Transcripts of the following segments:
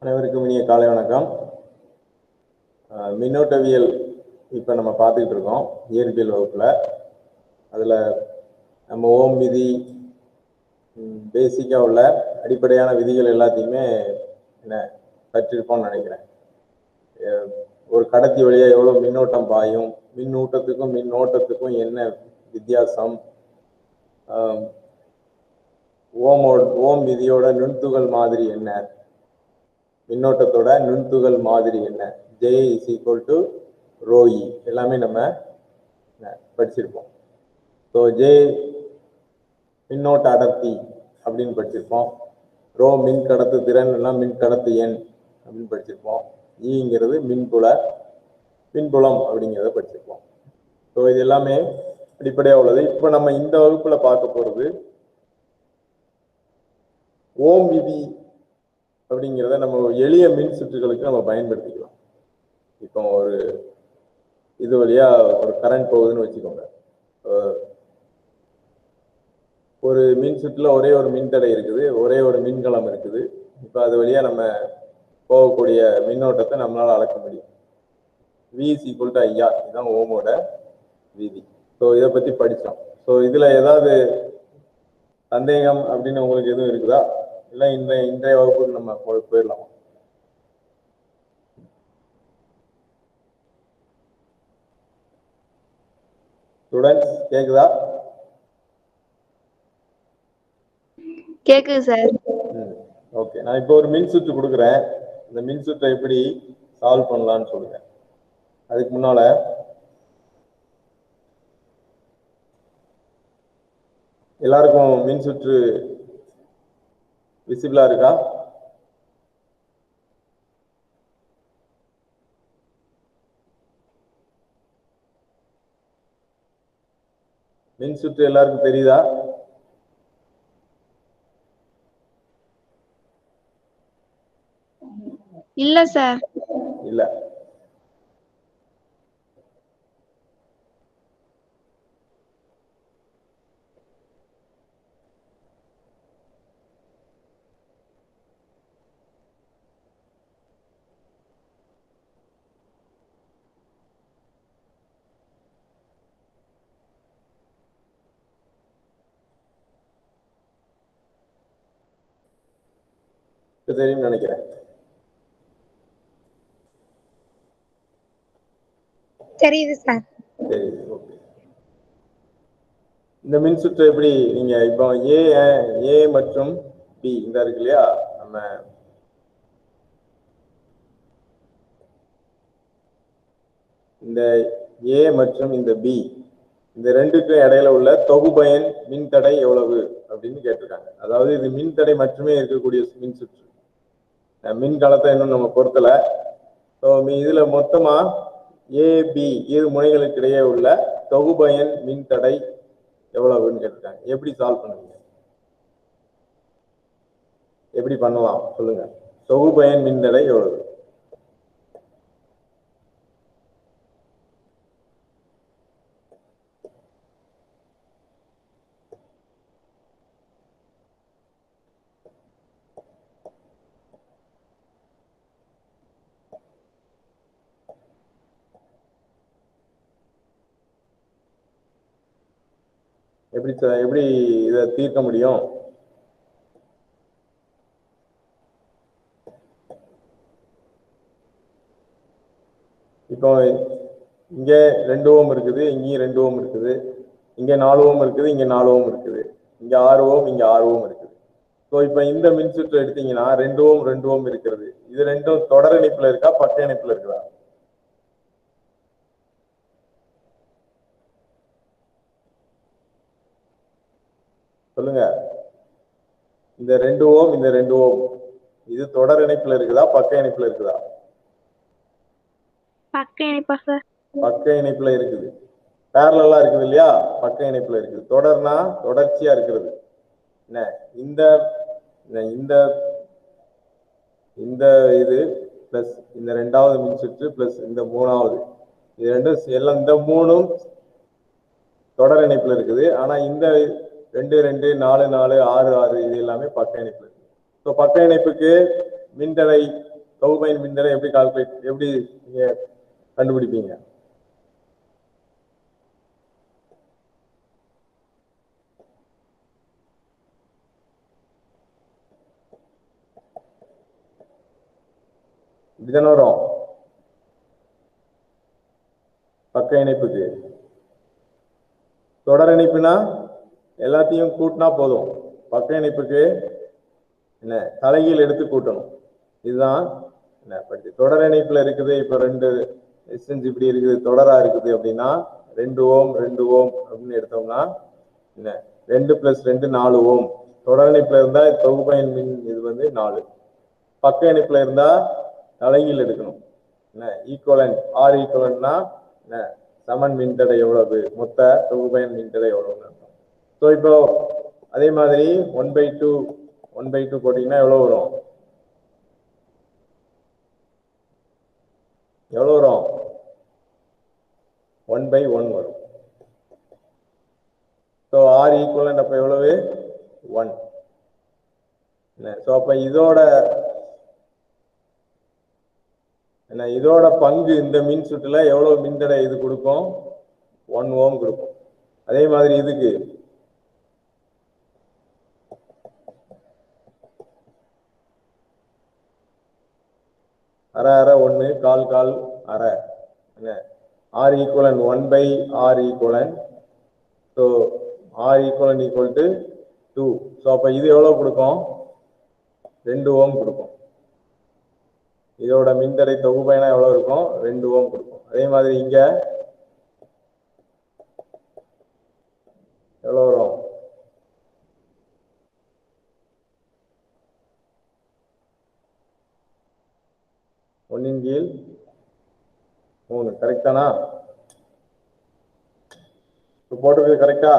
அனைவருக்கும் இனிய காலை வணக்கம். மின்னோட்டவியல் இப்போ நம்ம பார்த்துக்கிட்டு இருக்கோம் இயற்பியல் வகுப்பில். அதில் நம்ம ஓம் விதி, பேசிக்காக உள்ள அடிப்படையான விதிகள் எல்லாத்தையுமே கற்றிருப்போம்னு நினைக்கிறேன். ஒரு கடத்தி வழியாக எவ்வளோ மின்னோட்டம் பாயும், மின்னூட்டத்துக்கும் மின்னோட்டத்துக்கும் என்ன வித்தியாசம், ஓம் விதியோட நுண்துகள் மாதிரி என்ன, மின்னோட்டத்தோட நுண்துகள் மாதிரி என்ன, J = ρe, எல்லாமே நம்ம படிச்சிருப்போம். ஸோ J மின்னோட்ட அடர்த்தி அப்படின்னு படிச்சிருப்போம். ரோ மின் கடத்து திறன் எல்லாம் மின் கடத்து எண் அப்படின்னு படிச்சிருப்போம். ஈங்கிறது மின்புலம் அப்படிங்கிறத படிச்சிருப்போம். ஸோ இது எல்லாமே அடிப்படையாக உள்ளது. இப்போ நம்ம இந்த வகுப்புல பார்க்க போறது ஓம் விதி அப்படிங்கிறத நம்ம எளிய மின் சுற்றுகளுக்கு நம்ம பயன்படுத்திக்கலாம். இப்போ ஒரு இது வழியா ஒரு கரண்ட் போகுதுன்னு வச்சுக்கோங்க. ஒரு மின் சுற்றுல ஒரே ஒரு மின்தடை இருக்குது, ஒரே ஒரு மின்கலம் இருக்குது. இப்போ அது வழியா நம்ம போகக்கூடிய மின்னோட்டத்தை நம்மளால அளக்க முடியும். V = IR, இதுதான் ஓமோட விதி. ஸோ இதை பத்தி படித்தோம். ஸோ இதுல ஏதாவது சந்தேகம் அப்படின்னு உங்களுக்கு எதுவும் இருக்குதா? இல்லை இன்றைய வகுப்புக்கு நம்ம போயிடலாம். ஸ்டூடெண்ட்ஸ் கேக்குதா? கேக்குது சார். ஓகே, நான் இப்போ ஒரு மின் சுற்று கொடுக்குறேன். இந்த மின் சுற்றை எப்படி சால்வ் பண்ணலாம்னு சொல்லுங்க. அதுக்கு முன்னால எல்லாருக்கும் மின் சுற்று விசிபிளா இருக்கா? மின் சுற்று எல்லாருக்கும் தெரியுதா? இல்ல சார். இல்ல. தெரியும் நினைக்கிறேன். தெரியுது சார். தெரியுது. ஓகே. இந்த மின் சுற்று எப்படி நீங்க இப்போ ஏ மற்றும் பி இந்த இருக்கு இல்லையா, நம்ம இந்த ஏ மற்றும் இந்த பி, இந்த ரெண்டுக்கும் இடையில உள்ள தொகுபயன் மின்தடை எவ்வளவு அப்படின்னு கேட்டிருக்காங்க. அதாவது இது மின்தடை மட்டுமே இருக்கக்கூடிய மின் சுற்று, மின்கலத்தை இன்னும் நம்ம பொறுத்தல. இதுல மொத்தமா ஏபி இரு முனைகளுக்கு இடையே உள்ள தொகுபயன் மின்தடை எவ்வளவுன்னு கேட்டிருக்காங்க. எப்படி சால்வ் பண்ணுவீங்க? எப்படி பண்ணலாம் சொல்லுங்க. தொகுபயன் மின்தடை எவ்வளவு? எப்படி இதை தீர்க்க முடியும்? இப்போ இங்க 2 ஓம் இருக்குது, இங்கேயும் 2 ஓம் இருக்குது, இங்க 4 ஓம் இருக்குது, இங்க 4 ஓம் இருக்குது, இங்க 6 ஓம், இங்க 6 ஓம் இருக்குது. ஸோ இப்போ இந்த மின்சுற்று எடுத்தீங்கன்னா 2 ஓம் 2 ஓம் இருக்கிறது. இது ரெண்டும் தொடர் இணைப்புல இருக்கா, பக்க இணைப்புல இருக்குதா? சொல்லுங்க. இந்த 2 ஓம் இந்த 2 ஓம் இது தொடர் இணைப்புல இருக்குதா, பக்க இணைப்புல இருக்குதா? பக்க இணைப்பா சார்? பக்க இணைப்புல இருக்குது. பேரலா இருக்குது இல்லையா, பக்க இணைப்புல இருக்குது. தொடர்னா தொடர்ச்சியா இருக்கிறது. என்ன இந்த இந்த இந்த இது பிளஸ் இந்த 2வது மின்சுற்று பிளஸ் இந்த 3வது, இது ரெண்டும் எல்லாம் இந்த 3ம் தொடர் இணைப்புல இருக்குது. ஆனா இந்த 2 2 4 4 6 6 இது எல்லாமே பக்க இணைப்புல இருக்கு. ஸோ பக்க இணைப்புக்கு மின்தடை தொகுபயன் மின்தடை எப்படி நீங்க கண்டுபிடிப்பீங்க? இப்படிதானே வரும் பக்க இணைப்புக்கு. தொடர் இணைப்புனா எல்லாத்தையும் கூட்டினா போதும். பக்க இணைப்புக்கு என்ன தலைகீழ் எடுத்து கூட்டணும். இதுதான் என்ன தொடர் இணைப்புல இருக்குது. இப்ப 2 ரெசிஸ்டன்ஸ் இப்படி இருக்குது, தொடரா இருக்குது அப்படின்னா 2 ஓம் 2 ஓம் அப்படின்னு எடுத்தோம்னா என்ன 2 + 2 4 ஓம். தொடர் இணைப்புல இருந்தா தொகுபயன் மின் இது 4. பக்க இணைப்புல இருந்தா தலைகீழ் எடுக்கணும். என்ன ஈக்குவலன்ட் ஆர் ஈக்குவலன்ட்னா என்ன சமன் மின்தடை எவ்வளவு, மொத்த தொகுபயன் மின்தடை எவ்வளவுன்னு அர்த்தம். ஸோ இப்போ அதே மாதிரி 1/2 போட்டீங்கன்னா எவ்வளவு வரும்? எவ்வளவு வரும்? 1/1 வரும். ஸோ ஆர் ஈக்குவலன்ட் அப்ப எவ்வளவு? 1. ஸோ அப்ப இதோட பங்கு இந்த மின் சுற்றுல எவ்வளவு மின்தடை இது கொடுக்கும்? 1 ஓம் கொடுக்கும். அதே மாதிரி இதுக்கு அரை அரை 1 கால் கால் அரை. என்ன R equivalent 1/R equivalent. So R equivalent equal to 2. So அப்ப இது எவ்வளவு கொடுக்கும்? 2 ஓம் கொடுக்கும். இதோட மின்தடை தொகுபயனா எவ்வளவு இருக்கும்? 2 ஓம் கொடுக்கும். அதே மாதிரி இங்க எவ்வளவு வரும்? ஒன்னின் கீழ் 3. கரெக்டானா? போட்டது கரெக்டா?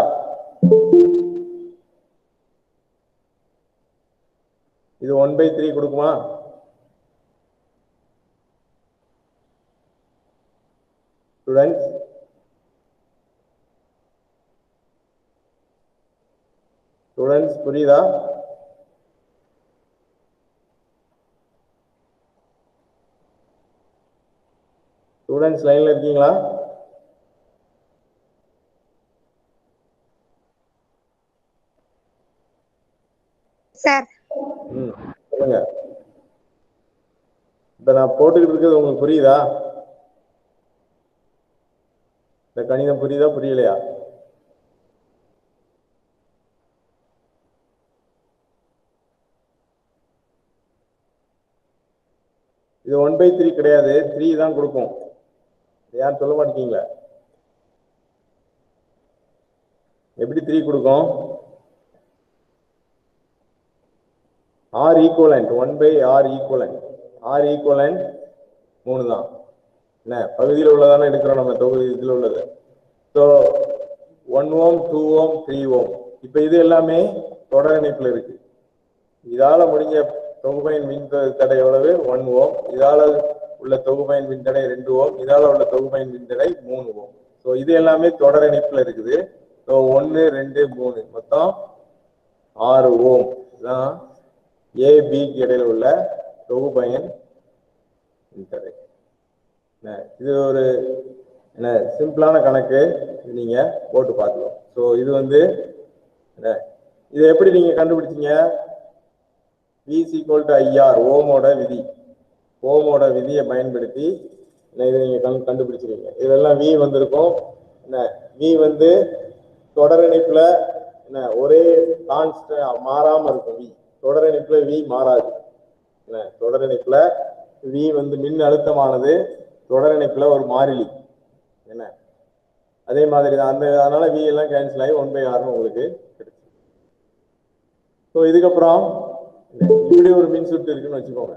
இது 1/3 கொடுக்குமா? ஸ்டூடெண்ட்ஸ் புரியுதா? ஸ்டூடெண்ட்ஸ் லைன்ல இருக்கீங்களா? சார் சொல்லுங்க. இப்ப நான் போட்டுக்கிட்டு இருக்கிறது உங்களுக்கு புரியுதா? இந்த கணிதம் புரியுதா புரியலையா? இது 1/3 கிடையாது, 3 தான் கொடுக்கும். யாரும் சொல்ல மாட்டீங்களா? எப்படி 3 கொடுக்கும்? R equivalent 1/R equivalent. R equivalent 3 தான். என்ன பகுதியில் உள்ளதானே எடுக்கிறோம் நம்ம தொகுதி இதில் உள்ளது. ஸோ 1 ஓம் 2 ஓம் 3 ஓம். இப்ப இது எல்லாமே தொடர் இணைப்புல இருக்கு. இதால முடிஞ்ச தொகுபயன் மின் தடை எவ்வளவு? 1 ஓம். இதால உள்ள தொகுபயன் மின் தடை 2 ஓம். இதால உள்ள தொகுபயன் மின் தடை 3 ஓம். ஸோ இது எல்லாமே தொடர் இணைப்புல இருக்குது. ஸோ 1 2 3 மொத்தம் 6 ஓம் தான் ஏபிக்கு இடையில உள்ள தொகுபயன் மின் தடை. இது ஒரு சிம்பிளான கணக்கு. நீங்க போட்டு பார்க்கலாம். ஸோ இது இதை எப்படி நீங்க கண்டுபிடிச்சீங்க? V = IR ஓமோட விதி. ஓமோட விதியை பயன்படுத்தி இதை நீங்க கண்டுபிடிச்சிருக்கீங்க. இதெல்லாம் V வந்திருக்கும். V தொடர் இணைப்புல ஒரே கான்ஸ்டன்ட் மாறாம இருக்கும். V தொடர் இணைப்புல V மாறாது. தொடர் இணைப்புல V மின் அழுத்தமானது தொடர் இணைப்புல ஒரு மாறிலி. என்ன அதே மாதிரி தான். அதனால V எல்லாம் கேன்சல் ஆகி 1/R உங்களுக்கு கிடைக்கும். ஸோ இதுக்கப்புறம் இப்படி ஒரு மின் சுற்று இருக்குன்னு வச்சுக்கோங்க.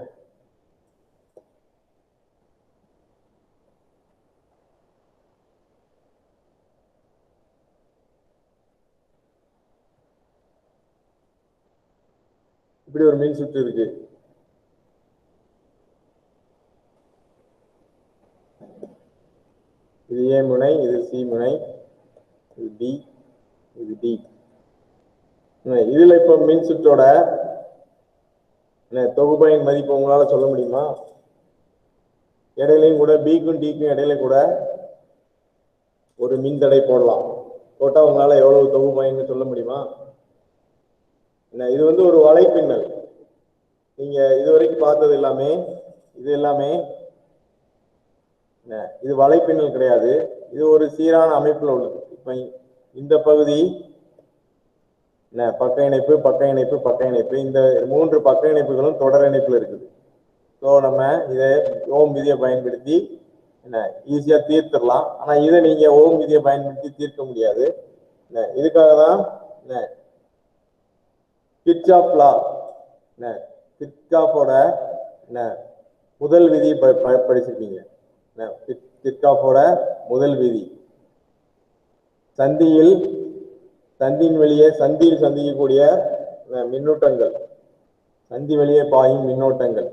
இப்படி ஒரு மின் சுற்று இருக்கு. இது A முனை, இது C முனை. இது பி, இது டி. இதுல இப்ப மின் சுற்றோட தொகுபயன் மதிப்பு உங்களால சொல்ல முடியுமா? இடையிலையும் கூட பிக்கும் டிக்கும் இடையில கூட ஒரு மின்தடை போடலாம். போட்டா உங்களால எவ்வளவு தொகுபயன்னு சொல்ல முடியுமா? இது வந்து ஒரு வலைப்பின்னல். நீங்க இதுவரைக்கும் பார்த்தது எல்லாமே இது எல்லாமே இது வலைப்பின்னல் கிடையாது. இது ஒரு சீரான அமைப்புல உள்ளது. இப்ப இந்த பகுதி பக்க இணைப்பு, பக்க இணைப்பு, பக்க இணைப்பு, இந்த 3 பக்க இணைப்புகளும் தொடர் இணைப்புல இருக்குது. ஸோ நம்ம இதை ஓம் விதியை பயன்படுத்தி ஈஸியா தீர்த்திடலாம். ஆனா இதை நீங்க ஓம் விதியை பயன்படுத்தி தீர்க்க முடியாது. இதுக்காக தான் கிர்ச்சாஃப் லா, கிர்ச்சாஃபோட முதல் விதி படிச்சிருக்கீங்க. கிர்ச்சாஃபோட முதல் விதி, சந்தியின் வெளியே சந்தியில் சந்திக்கக்கூடிய மின்னூட்டங்கள், சந்தி வெளியே பாயும் மின்னோட்டங்கள்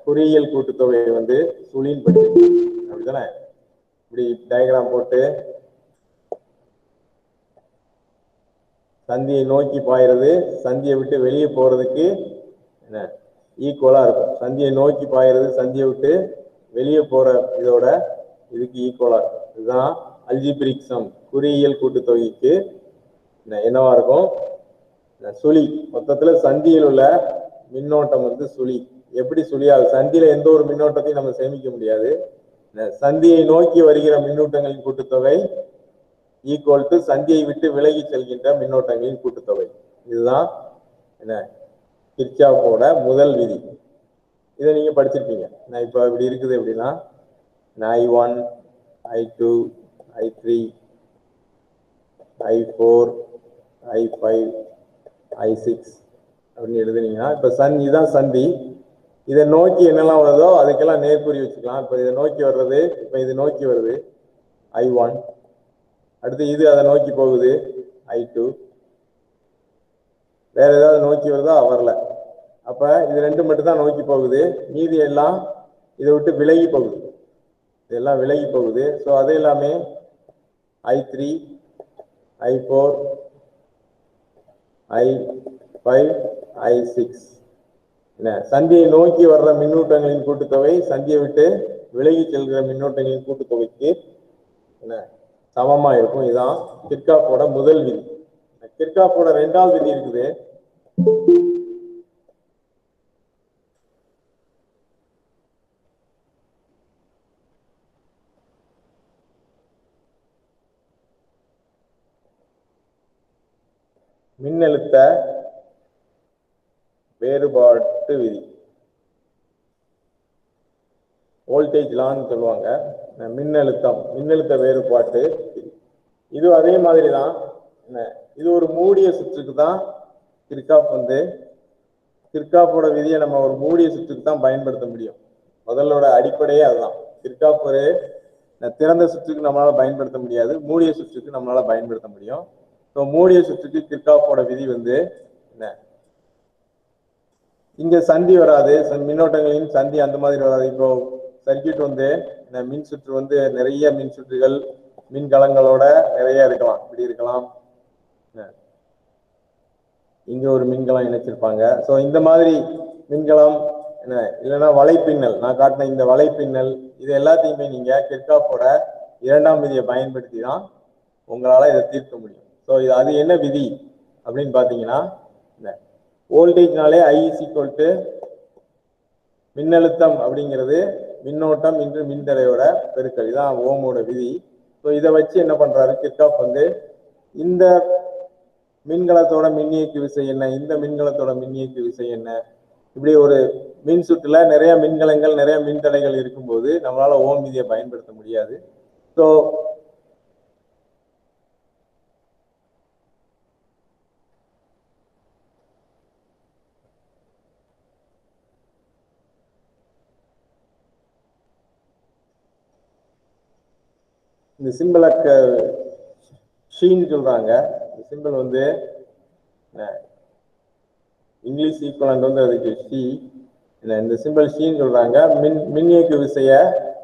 குறியியல் கூட்டுத்தொகை வந்து சுழின்னு படிச்சிருக்கீங்க. அப்படித்தானே? இப்படி டயக்ராம் போட்டு சந்தியை நோக்கி பாயிறது சந்தியை விட்டு வெளியே போறதுக்கு ஈக்குவலா இருக்கும். சந்தியை நோக்கி பாயிறது சந்தியை விட்டு வெளியே போற இதோட இதுக்கு ஈக்குவலா இருக்கும். இதுதான் அல்ஜிபிரிக் சம், குறியியல் கூட்டுத்தொகைக்கு என்னவா இருக்கும்? சுழி. மொத்தத்துல சந்தியில் உள்ள மின்னோட்டம் வந்து சுழி. எப்படி சுழியாது? சந்தியில எந்த ஒரு மின்னோட்டத்தையும் நம்ம சேமிக்க முடியாது. சந்தியை நோக்கி வருகிற மின்னூட்டங்களின் கூட்டுத்தொகை ஈக்குவல் டு சந்தியை விட்டு விலகி செல்கின்ற மின்னோட்டங்களின் கூட்டுத்தொகை. இதுதான் கிர்ச்சாஃபோட முதல் விதி. இதை நீங்க படிச்சிருப்பீங்க. இப்ப இப்படி இருக்குது அப்படின்னா I1, I2, I3, I4, I5, I6 அப்படின்னு எழுதுனீங்கன்னா இப்ப இதுதான் சந்தி. இதை நோக்கி என்னெல்லாம் வருதோ அதுக்கெல்லாம் நேர்குறி வச்சுக்கலாம். இப்ப இதை நோக்கி வர்றது, இப்ப இது நோக்கி வருது I1, அடுத்து இது அதை நோக்கி போகுது I2, வேற ஏதாவது நோக்கி வருதா? வரல. அப்ப இது ரெண்டு மட்டும் தான் நோக்கி போகுது, மீதி எல்லாம் இதை விட்டு விலகி போகுது, இதெல்லாம் விலகி போகுது. ஸோ அது எல்லாமே I3, I4, I5, I6. சந்தியை நோக்கி வர்ற மின்னூட்டங்களின் கூட்டுத்தொகை சந்தியை விட்டு விலகி செல்கிற மின்னூட்டங்களின் கூட்டுத்தொகைக்கு சமமா இருக்கும். இதுதான் கிர்ச்சாஃபோட முதல் விதி. கிர்ச்சாஃபோட இரண்டாவது விதி இருக்குது. மின்னழுத்த வேறுபாட்டு விதி, வோல்டேஜ் லான்னு சொல்லுவாங்க. மின்னழுத்த வேறுபாட்டு. இது அதே மாதிரி தான். இது ஒரு மூடிய சுற்றுக்கு தான் கிர்ச்சாஃபோட விதியை நம்ம ஒரு மூடிய சுற்றுக்கு தான் பயன்படுத்த முடியும். முதலோட அடிப்படையே அதுதான். கிர்ச்சாஃப் ஒரு திறந்த சுற்றுக்கு நம்மளால பயன்படுத்த முடியாது, மூடிய சுற்றுக்கு நம்மளால பயன்படுத்த முடியும். ஸோ மூடிய சுற்றுக்கு கிர்ச்சாஃபோட விதி வந்து இங்க சந்தி வராது, மின்னோட்டங்களின் சந்தி அந்த மாதிரி வராது. இப்போ சர்க்கியூட் வந்து மின் சுற்று வந்து நிறைய மின் சுற்றுகள் மின்கலங்களோட நிறைய இருக்கலாம். இப்படி இருக்கலாம், இங்க ஒரு மின்கலம் இணைச்சிருப்பாங்க. ஸோ இந்த மாதிரி மின்கலம் இல்லைன்னா வலைப்பின்னல், நான் காட்டின இந்த வலைப்பின்னல், இது எல்லாத்தையுமே நீங்க கிர்ச்சாஃபோட இரண்டாம் விதியை பயன்படுத்தி தான் உங்களால இதை தீர்க்க முடியும். ஸோ அது என்ன விதி அப்படின்னு பாத்தீங்கன்னா, வோல்டேஜ்னாலே I = மின்னழுத்தம் அப்படிங்கிறது மின்னோட்டம் இன்று மின்தடையோட பெருக்கல். இதுதான் ஓமோட விதி. ஸோ இதை வச்சு என்ன பண்றாரு கிர்ச்சாஃப் வந்து, இந்த மின்கலத்தோட மின்னியக்கு விசை என்ன, இந்த மின்கலத்தோட மின்னியக்கு விசை என்ன, இப்படி ஒரு மின் சுற்றுல நிறைய மின்கலங்கள் நிறைய மின்தடைகள் இருக்கும்போது நம்மளால ஓம் விதியை பயன்படுத்த முடியாது. ஸோ இந்த சிம்பிளை ஷீன்னு சொல்றாங்க. இந்த சிம்பிள் வந்து இங்கிலீஷ் ஈக்குவலண்ட் வந்து அதுக்கு ஷீ. இந்த சிம்பிள் ஷீன்னு சொல்றாங்க. மின்னியக்கு விசையை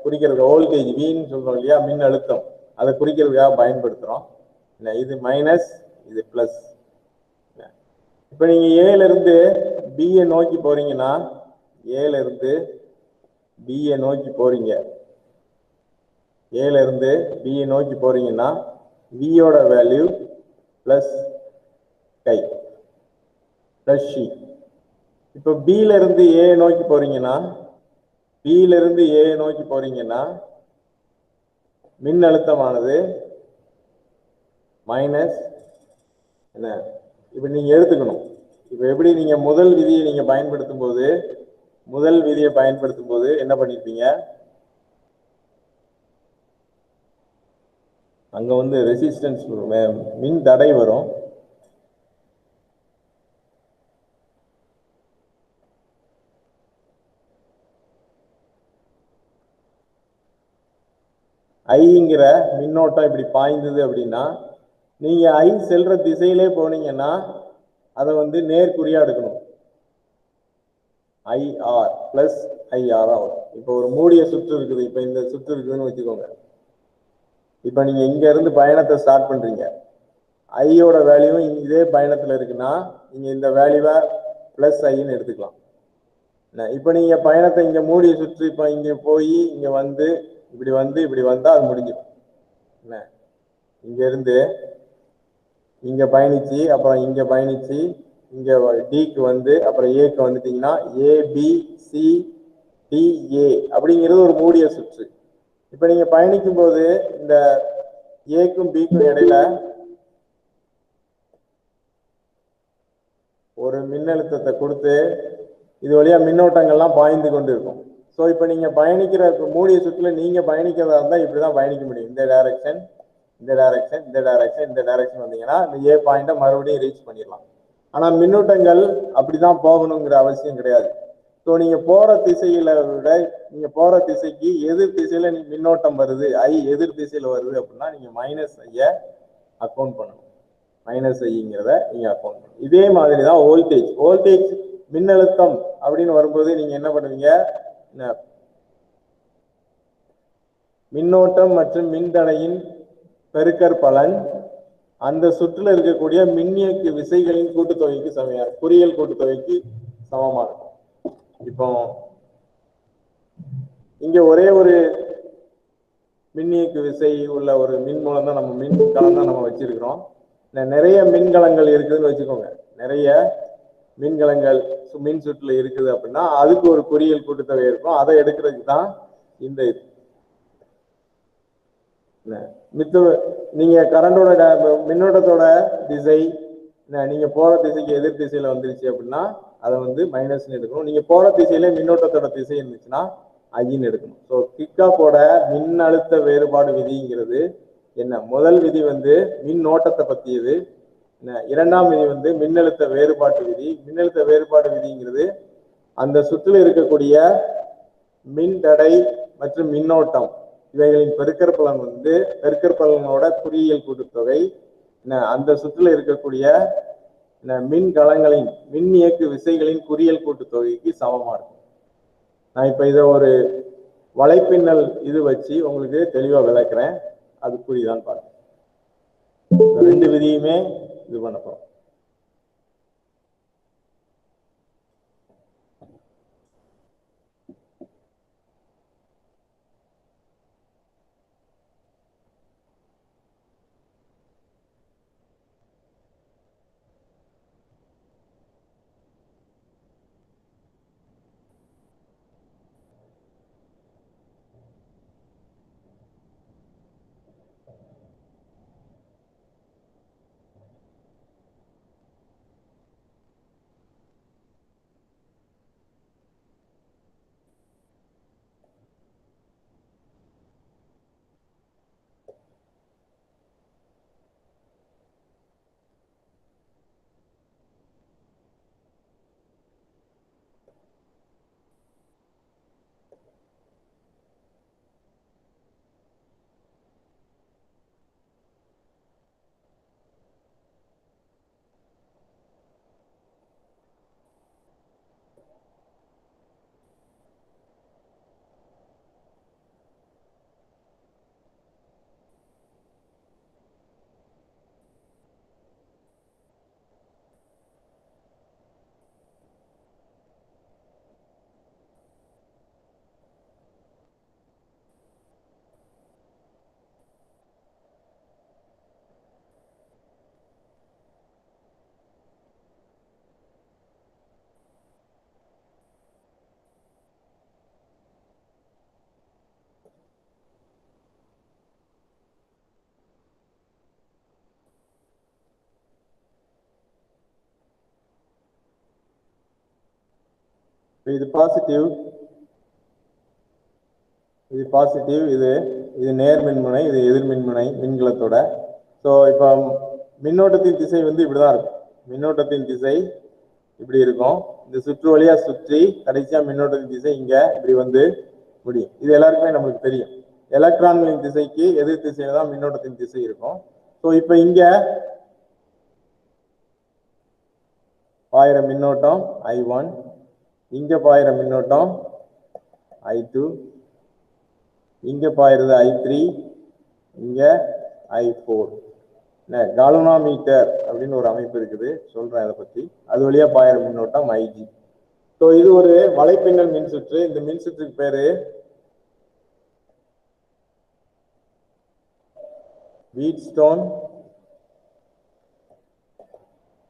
குறிக்கிறது வோல்டேஜ் வீன்னு சொல்றோம் இல்லையா, மின் அழுத்தம், அதை குறிக்கிறதுக்காக பயன்படுத்துறோம். இது மைனஸ், இது பிளஸ். இப்ப நீங்க ஏல இருந்து பியை நோக்கி போறீங்கன்னா, ஏல இருந்து பியை நோக்கி போறீங்க, ஏல இருந்து பியை நோக்கி போறீங்கன்னா வியோட வேல்யூ பிளஸ் கை பிளஸ் ஷி. இப்ப பில இருந்து ஏ நோக்கி போறீங்கன்னா, பில இருந்து ஏ நோக்கி போறீங்கன்னா மின் அழுத்தமானது மைனஸ் என்ன, இப்ப நீங்க எடுத்துக்கணும். இப்ப எப்படி நீங்க முதல் விதியை நீங்க பயன்படுத்தும் போது, முதல் விதியை பயன்படுத்தும் போது என்ன பண்ணிருப்பீங்க, அங்க வந்து ரெசிஸ்டன்ஸ் மின் தடை வரும். ஐங்கிற மின்னோட்டம் இப்படி பாய்ந்தது அப்படின்னா, நீங்க ஐ செல்ற திசையிலே போனீங்கன்னா அதை வந்து நேர்குறியா எடுக்கணும். ஐஆர் பிளஸ் ஐஆர் ஆகும். இப்போ ஒரு மூடிய சுற்று இருக்குது, இப்ப இந்த சுற்று இருக்குதுன்னு வச்சுக்கோங்க. இப்ப நீங்க இங்க இருந்து பயணத்தை ஸ்டார்ட் பண்றீங்க, ஐயோட வேல்யூ இதே பயணத்துல இருக்குன்னா நீங்க இந்த வேல்யூவை பிளஸ் ஐன்னு எடுத்துக்கலாம். இப்ப நீங்க பயணத்தை இங்க மூடிய சுற்று, இப்ப இங்க போய் இங்க வந்து இப்படி வந்தா அது முடிஞ்சிடும். என்ன, இங்க இருந்து இங்க பயணிச்சு, அப்புறம் இங்க பயணிச்சு, இங்க டிக்கு வந்து அப்புறம் ஏக்கு வந்துட்டீங்கன்னா ABCDA அப்படிங்கிறது ஒரு மூடிய சுற்று. இப்ப நீங்க பயணிக்கும் போது இந்த ஏக்கும் பிக்கும் இடையில ஒரு மின்னழுத்தத்தை கொடுத்து இது வழியா மின்னோட்டங்கள்லாம் பாய்ந்து கொண்டு இருக்கும். ஸோ இப்போ நீங்க பயணிக்கிற மூடிய சுற்றுல நீங்க பயணிக்கிறதா இருந்தா இப்படிதான் பயணிக்க முடியும். இந்த டைரக்ஷன், இந்த டைரக்ஷன், இந்த டைரக்ஷன், இந்த டைரக்ஷன் வந்தீங்கன்னா இந்த ஏ பாயிண்ட மறுபடியும் ரீச் பண்ணிடலாம். ஆனா மின்னூட்டங்கள் அப்படிதான் போகணுங்கிற அவசியம் கிடையாது. ஸோ நீங்க போற திசையில விட நீங்க போற திசைக்கு எதிர் திசையில நீங்க மின்னோட்டம் வருது, ஐ எதிர் திசையில வருது அப்படின்னா நீங்க மைனஸ் ஐய அக்கௌண்ட் பண்ணணும். மைனஸ் ஐங்கிறத நீங்க அக்கௌண்ட் பண்ணணும். இதே மாதிரி தான் வோல்டேஜ். வோல்டேஜ் மின்னழுத்தம் அப்படின்னு வரும்போது நீங்க என்ன பண்ணுவீங்க, மின்னோட்டம் மற்றும் மின்தடையின் பெருக்கற் பலன் அந்த சுற்றுல இருக்கக்கூடிய மின்னியக்கு விசைகளின் கூட்டுத்தொகைக்கு சமமா, குறியல் கூட்டுத்தொகைக்கு சமமா இருக்கும். இப்போ இங்க ஒரே ஒரு மின்னியக்கு விசை உள்ள ஒரு மின் மூலம் தான், நம்ம மின்கலம் தான் நம்ம வச்சிருக்கிறோம். நிறைய மின்கலங்கள் இருக்குதுன்னு வச்சுக்கோங்க, நிறைய மின்கலங்கள் மின் சுற்றுல இருக்குது அப்படின்னா அதுக்கு ஒரு குறியல் கூட்டுத்தொகை இருக்கும். அதை எடுக்கிறதுக்கு தான் இந்த இது. நீங்க கரண்டோட மின்னோட்டத்தோட திசை நீங்க போற திசைக்கு எதிர் திசையில வந்துருச்சு அப்படின்னா அதை வந்து மைனஸ் எடுக்கணும். நீங்க போற திசையில மின்னோட்டத்தோட திசை இருந்துச்சுன்னா ஐன்னு எடுக்கணும். ஸோ கிர்ச்சாஃபோட மின்னழுத்த வேறுபாடு விதிங்கிறது என்ன, முதல் விதி வந்து மின்னோட்டத்தை பத்தியது, இரண்டாம் விதி வந்து மின்னழுத்த வேறுபாட்டு விதி. மின்னழுத்த வேறுபாடு விதிங்கிறது அந்த சுற்றில் இருக்கக்கூடிய மின் தடை மற்றும் மின்னோட்டம் இவைகளின் பெருக்கற்பலன் வந்து பெருக்கற்பலனோட குறியியல் கூட்டுத்தொகை அந்த சுற்றுல இருக்கக்கூடிய மின் கலங்களின் மின் இயக்கு விசைகளின் குறியல் கூட்டுத்தொகைக்கு சமமா இருக்கும். நான் இப்ப இதை ஒரு வலைப்பின்னல் இது வச்சு உங்களுக்கு தெளிவா விளக்குறேன், அது புரியுதான்னு பாருங்க. ரெண்டு விதியுமே இது பண்ண போறோம். இது பாசிட்டிவ், இது பாசிட்டிவ், இது நேர் மின்முனை, இது எதிர் மின்முனை மின்கலத்தோட. ஸோ இப்போ மின்னோட்டத்தின் திசை வந்து இப்படிதான் இருக்கும். மின்னோட்டத்தின் திசை இப்படி இருக்கும். இந்த சுற்று வழியா சுற்றி கடைசியா மின்னோட்டத்தின் திசை இங்க இப்படி வந்து முடியும். இது எல்லாருக்குமே நம்மளுக்கு தெரியும். எலக்ட்ரான்களின் திசைக்கு எதிர் திசையில தான் மின்னோட்டத்தின் திசை இருக்கும். ஸோ இப்போ இங்க பாயிர மின்னோட்டம் I1, இங்க பாயிர மின்னோட்டம் I2, இங்க பாயிறது I3, இங்க I4. கால்வனாமீட்டர் அப்படின்னு ஒரு அமைப்பு இருக்குது, சொல்றேன் அதை பத்தி. அது வழியா பாயிர மின்னோட்டம் IG. ஸோ இது ஒரு வலைப்பின்னல் மின் சுற்று. இந்த மின் சுற்றுக்கு பேரு வீட்ஸ்டோன்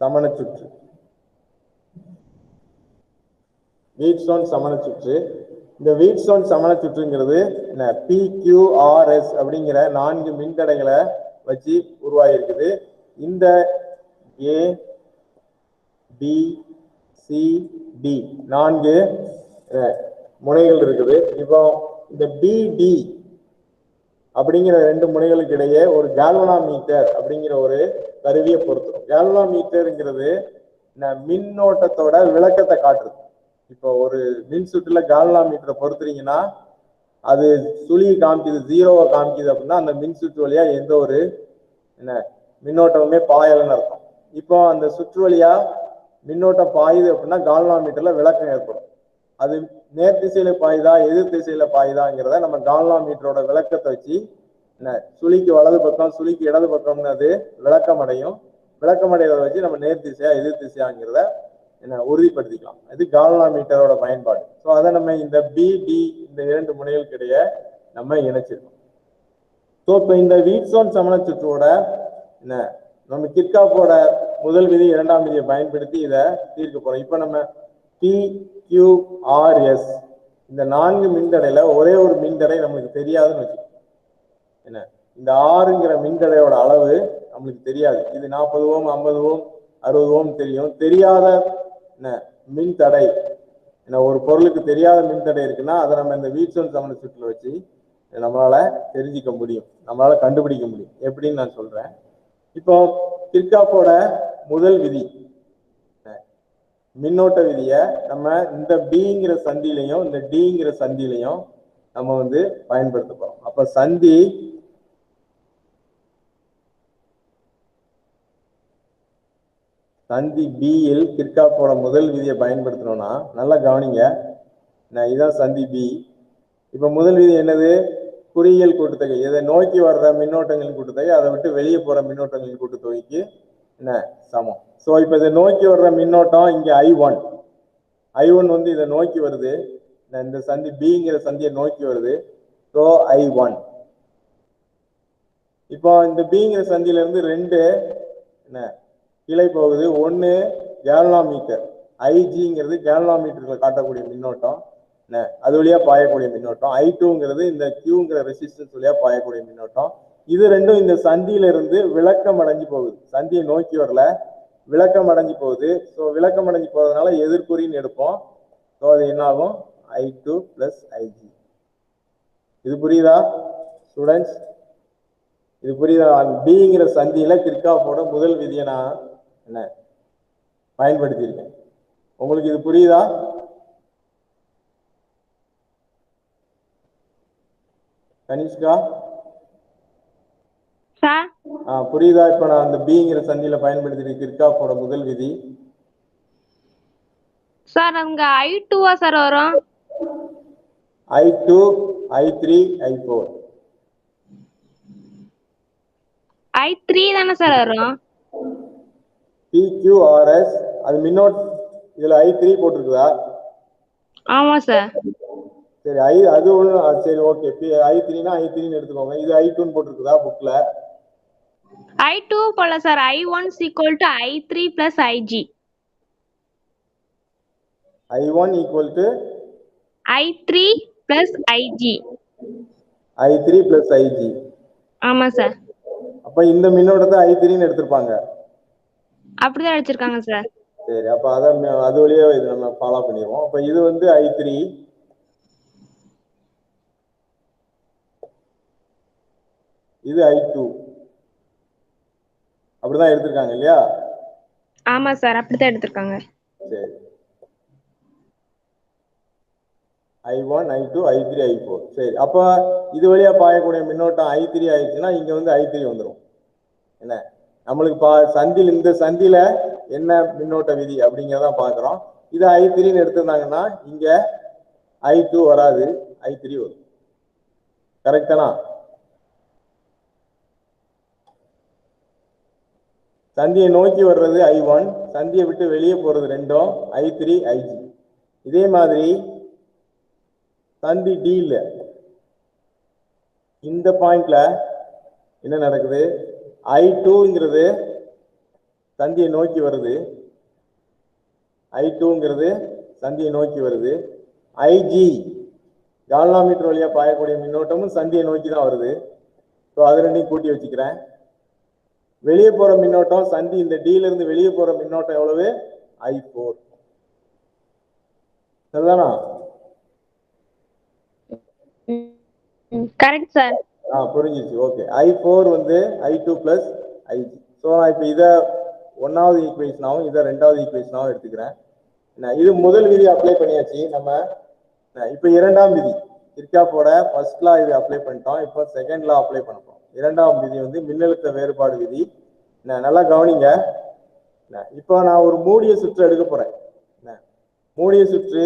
சமண சுற்று. வீட்ஸ்டோன் சமண சுற்று. இந்த வீட்ஸ்டோன் சமண சுற்றுங்கிறது என்ன, PQRS அப்படிங்கிற 4 மின்தடைகளை வச்சு உருவாகிருக்குது. இந்த A B C D 4 முனைகள் இருக்குது. இப்போ இந்த BD அப்படிங்கிற 2 முனைகளுக்கு இடையே ஒரு கால்வனாமீட்டர் அப்படிங்கிற ஒரு கருவியை பொருத்தும். கால்வனாமீட்டர்ங்கிறது மின்னோட்டத்தோட விளக்கத்தை காட்டுறது. இப்போ ஒரு மின் சுற்றுல கால்வனாமீட்டரை பொறுத்துறீங்கன்னா அது சுழியை காமிக்குது, 0வை காமிக்குது அப்படின்னா அந்த மின் சுற்று வழியா எந்த ஒரு மின்னோட்டமுமே பாயலன்னு அர்த்தம். இப்போ அந்த சுற்று வழியா மின்னோட்டம் பாயுது அப்படின்னா கால்வனாமீட்டர்ல விளக்கம் ஏற்படும். அது நேர் திசையில பாயுதா எதிர் திசையில பாயுதாங்கிறத நம்ம கால்வனாமீட்டரோட விளக்கத்தை வச்சு சுழிக்கு வலது பக்கம் சுழிக்கு இடது பக்கம்னு அது விளக்கம் அடையும். விளக்கம் அடைகிறத வச்சு நம்ம நேர் திசையா எதிர் திசையாங்கிறத உறுதிப்படுத்திக்கலாம். இது கால்வனாமீட்டரோட பயன்பாடு. ஸோ அதை நம்ம இந்த BD இந்த 2 முனைகளுக்கு இடையே நம்ம இணைச்சிருக்கோம். ஸோ இப்போ இந்த வீட்ஸ்டோன் சமண சுற்றோட நம்ம கிர்ச்சாஃப்போட முதல் விதி, 2ஆம் விதியை பயன்படுத்தி இதை தீர்க்க போறோம். இப்போ நம்ம PQRS இந்த 4 மின்தடையில ஒரே ஒரு மின்தடை நம்மளுக்கு தெரியாதுன்னு வச்சுக்கோங்க. இந்த ஆறுங்கிற மின்தடையோட அளவு நம்மளுக்கு தெரியாது. இது 40 ஓம் 50 ஓம் 60 ஓம் தெரியும். தெரியாத மின்தடை ஒரு பொருளுக்கு தெரியாத மின்தடை இருக்குன்னா அதை நம்ம இந்த வீட்ஸ்டோன் சமண சுற்றுல வச்சு நம்மளால தெரிஞ்சுக்க முடியும், நம்மளால கண்டுபிடிக்க முடியும். எப்படின்னு நான் சொல்றேன். இப்போ கிர்ச்சாஃப்போட முதல் விதி மின்னோட்ட விதியை நம்ம இந்த Bங்கிற சந்திலையும் இந்த Dங்கிற சந்திலையும் நம்ம வந்து பயன்படுத்த போறோம். அப்ப சந்தி Bயில் கிர்ச்சாஃப்போட முதல் விதியை பயன்படுத்தணும்னா நல்லா கவனிங்க. இதான் சந்தி B. இப்ப முதல் விதி என்னது, குறியியல் கூட்டுத்தொகை. இதை நோக்கி வர்ற மின்னோட்டங்களின் கூட்டுத்தொகை அதை விட்டு வெளியே போற மின்னோட்டங்களின் கூட்டுத்தொகைக்கு சமம். ஸோ இப்ப இதை நோக்கி வர்ற மின்னோட்டம் இங்க I1 வந்து இதை நோக்கி வருது. இந்த சந்தி Bங்கிற சந்தியை நோக்கி வருது. So I1. இப்போ இந்த Bங்கிற சந்தியில இருந்து 2 கிளை போகுது. 1 கேல்வனாமீட்டர், IG கேல்வனாமீட்டர்ல காட்டக்கூடிய மின்னோட்டம், அது வழியா பாயக்கூடிய மின்னோட்டம். I2ங்கிறது இந்த Qங்கிற ரெசிஸ்டன்ஸ் வழியா பாயக்கூடிய மின்னோட்டம். இது ரெண்டும் இந்த சந்தியில இருந்து விளக்கம் அடைஞ்சு போகுது. சந்தியை நோக்கி வரல, விளக்கம் அடைஞ்சு போகுது. ஸோ விளக்கம் அடைஞ்சு போறதுனால எதிர்குறின்னு எடுப்போம். ஸோ அது என்ன ஆகும், I2 + IG. இது புரியுதா ஸ்டூடெண்ட்ஸ்? இது புரியுதா? Bங்கிற சந்தியில கிர்ச்சாஃப்போட முதல் விதியை நான் பயன்படுத்தியிருக்கேன். உங்களுக்கு இது புரியுதா? கனிஷ்கா புரியுதா? இப்ப நான் அந்த Bங்கிற சந்தியில பயன்படுத்தி கிர்ச்சாஃப்போட முதல் விதி. சார் அங்க I2வா சார் வரும்? I2, I3, I4. I3 தானே சார் வரும்? PQRS அது மின்னோட்டம். இதுல I3 போட்டிருக்குதா? ஆமா சார். சரி, அது ஒண்ணு. சரி, ஓகே. I3னா I3ன்னு எடுத்துக்கோங்க. இது I2ன்னு போட்டிருக்குதா புக்ல? I2 போல sir. I1 = I3 + IG. I1 = I3 + IG. I3 + IG. ஆமா சார். அப்ப இந்த மின்னோட்டத்தை I3ன்னு எடுத்திருப்பாங்க. அப்படிதான் எடுத்திருக்காங்க சார். சரி, அப்ப அது வழியா இது நம்ம ஃபாலோ பண்ணிடுவோம். அப்ப இது வந்து I3, இது I2, அப்படிதான் எடுத்திருக்காங்க இல்லையா? ஆமா சார், அப்படித்தான் எடுத்திருக்காங்க. சரி, I1, I2, I3, I4. சரி, அப்ப இது வழியா பாயக்கூடிய மின்னோட்டம் I3 ஆயிடுச்சுன்னா இங்க வந்து I3 வந்துடும். என்ன நம்மளுக்கு சந்தியில் இந்த சந்தியில என்ன மின்னோட்ட விதி அப்படிங்கிறதான் பாக்குறோம். இது I3ன்னு எடுத்திருந்தாங்கன்னா இங்க I2 வராது, I3 வரும். கரெக்டானா? சந்தியை நோக்கி வர்றது I1, சந்தியை விட்டு வெளியே போறது ரெண்டும் I3, IG. இதே மாதிரி சந்தி D இல்ல, இந்த பாயிண்ட்ல என்ன நடக்குது? I2ங்கிறது சந்தியை நோக்கி வருது, I2ங்கிறது சந்தியை நோக்கி வருது. IG கால்வாமீட்டர் வழியா பாயக்கூடிய மின்னோட்டமும் சந்தியை நோக்கி தான் வருது. ஸோ அது ரெண்டையும் கூட்டி வச்சுக்கிறேன். வெளியே போற மின்னோட்டம் சந்தி இந்த டீல இருந்து வெளியே போற மின்னோட்டம் எவ்வளவு? I4. சரிதானா? Correct sir. புரிஞ்சிச்சு. ஓகே, I4 வந்து I2 பிளஸ் IG. ஸோ நான் இப்போ இதை 1வது ஈக்குவேஷனாகவும் இதை 2வது ஈக்குவேஷனாகவும் எடுத்துக்கிறேன். இது முதல் விதி அப்ளை பண்ணியாச்சு. நம்ம இப்போ 2ஆம் விதி கிர்ச்சாஃபோட ஃபர்ஸ்ட் லா இது அப்ளை பண்ணிட்டோம். இப்போ செகண்ட் லா அப்ளை பண்ணுறோம். 2ஆம் விதி வந்து மின்னழுத்த வேறுபாடு விதி. நல்லா கவனிங்க. இப்போ நான் ஒரு மூடிய சுற்று எடுக்க போறேன். மூடிய சுற்று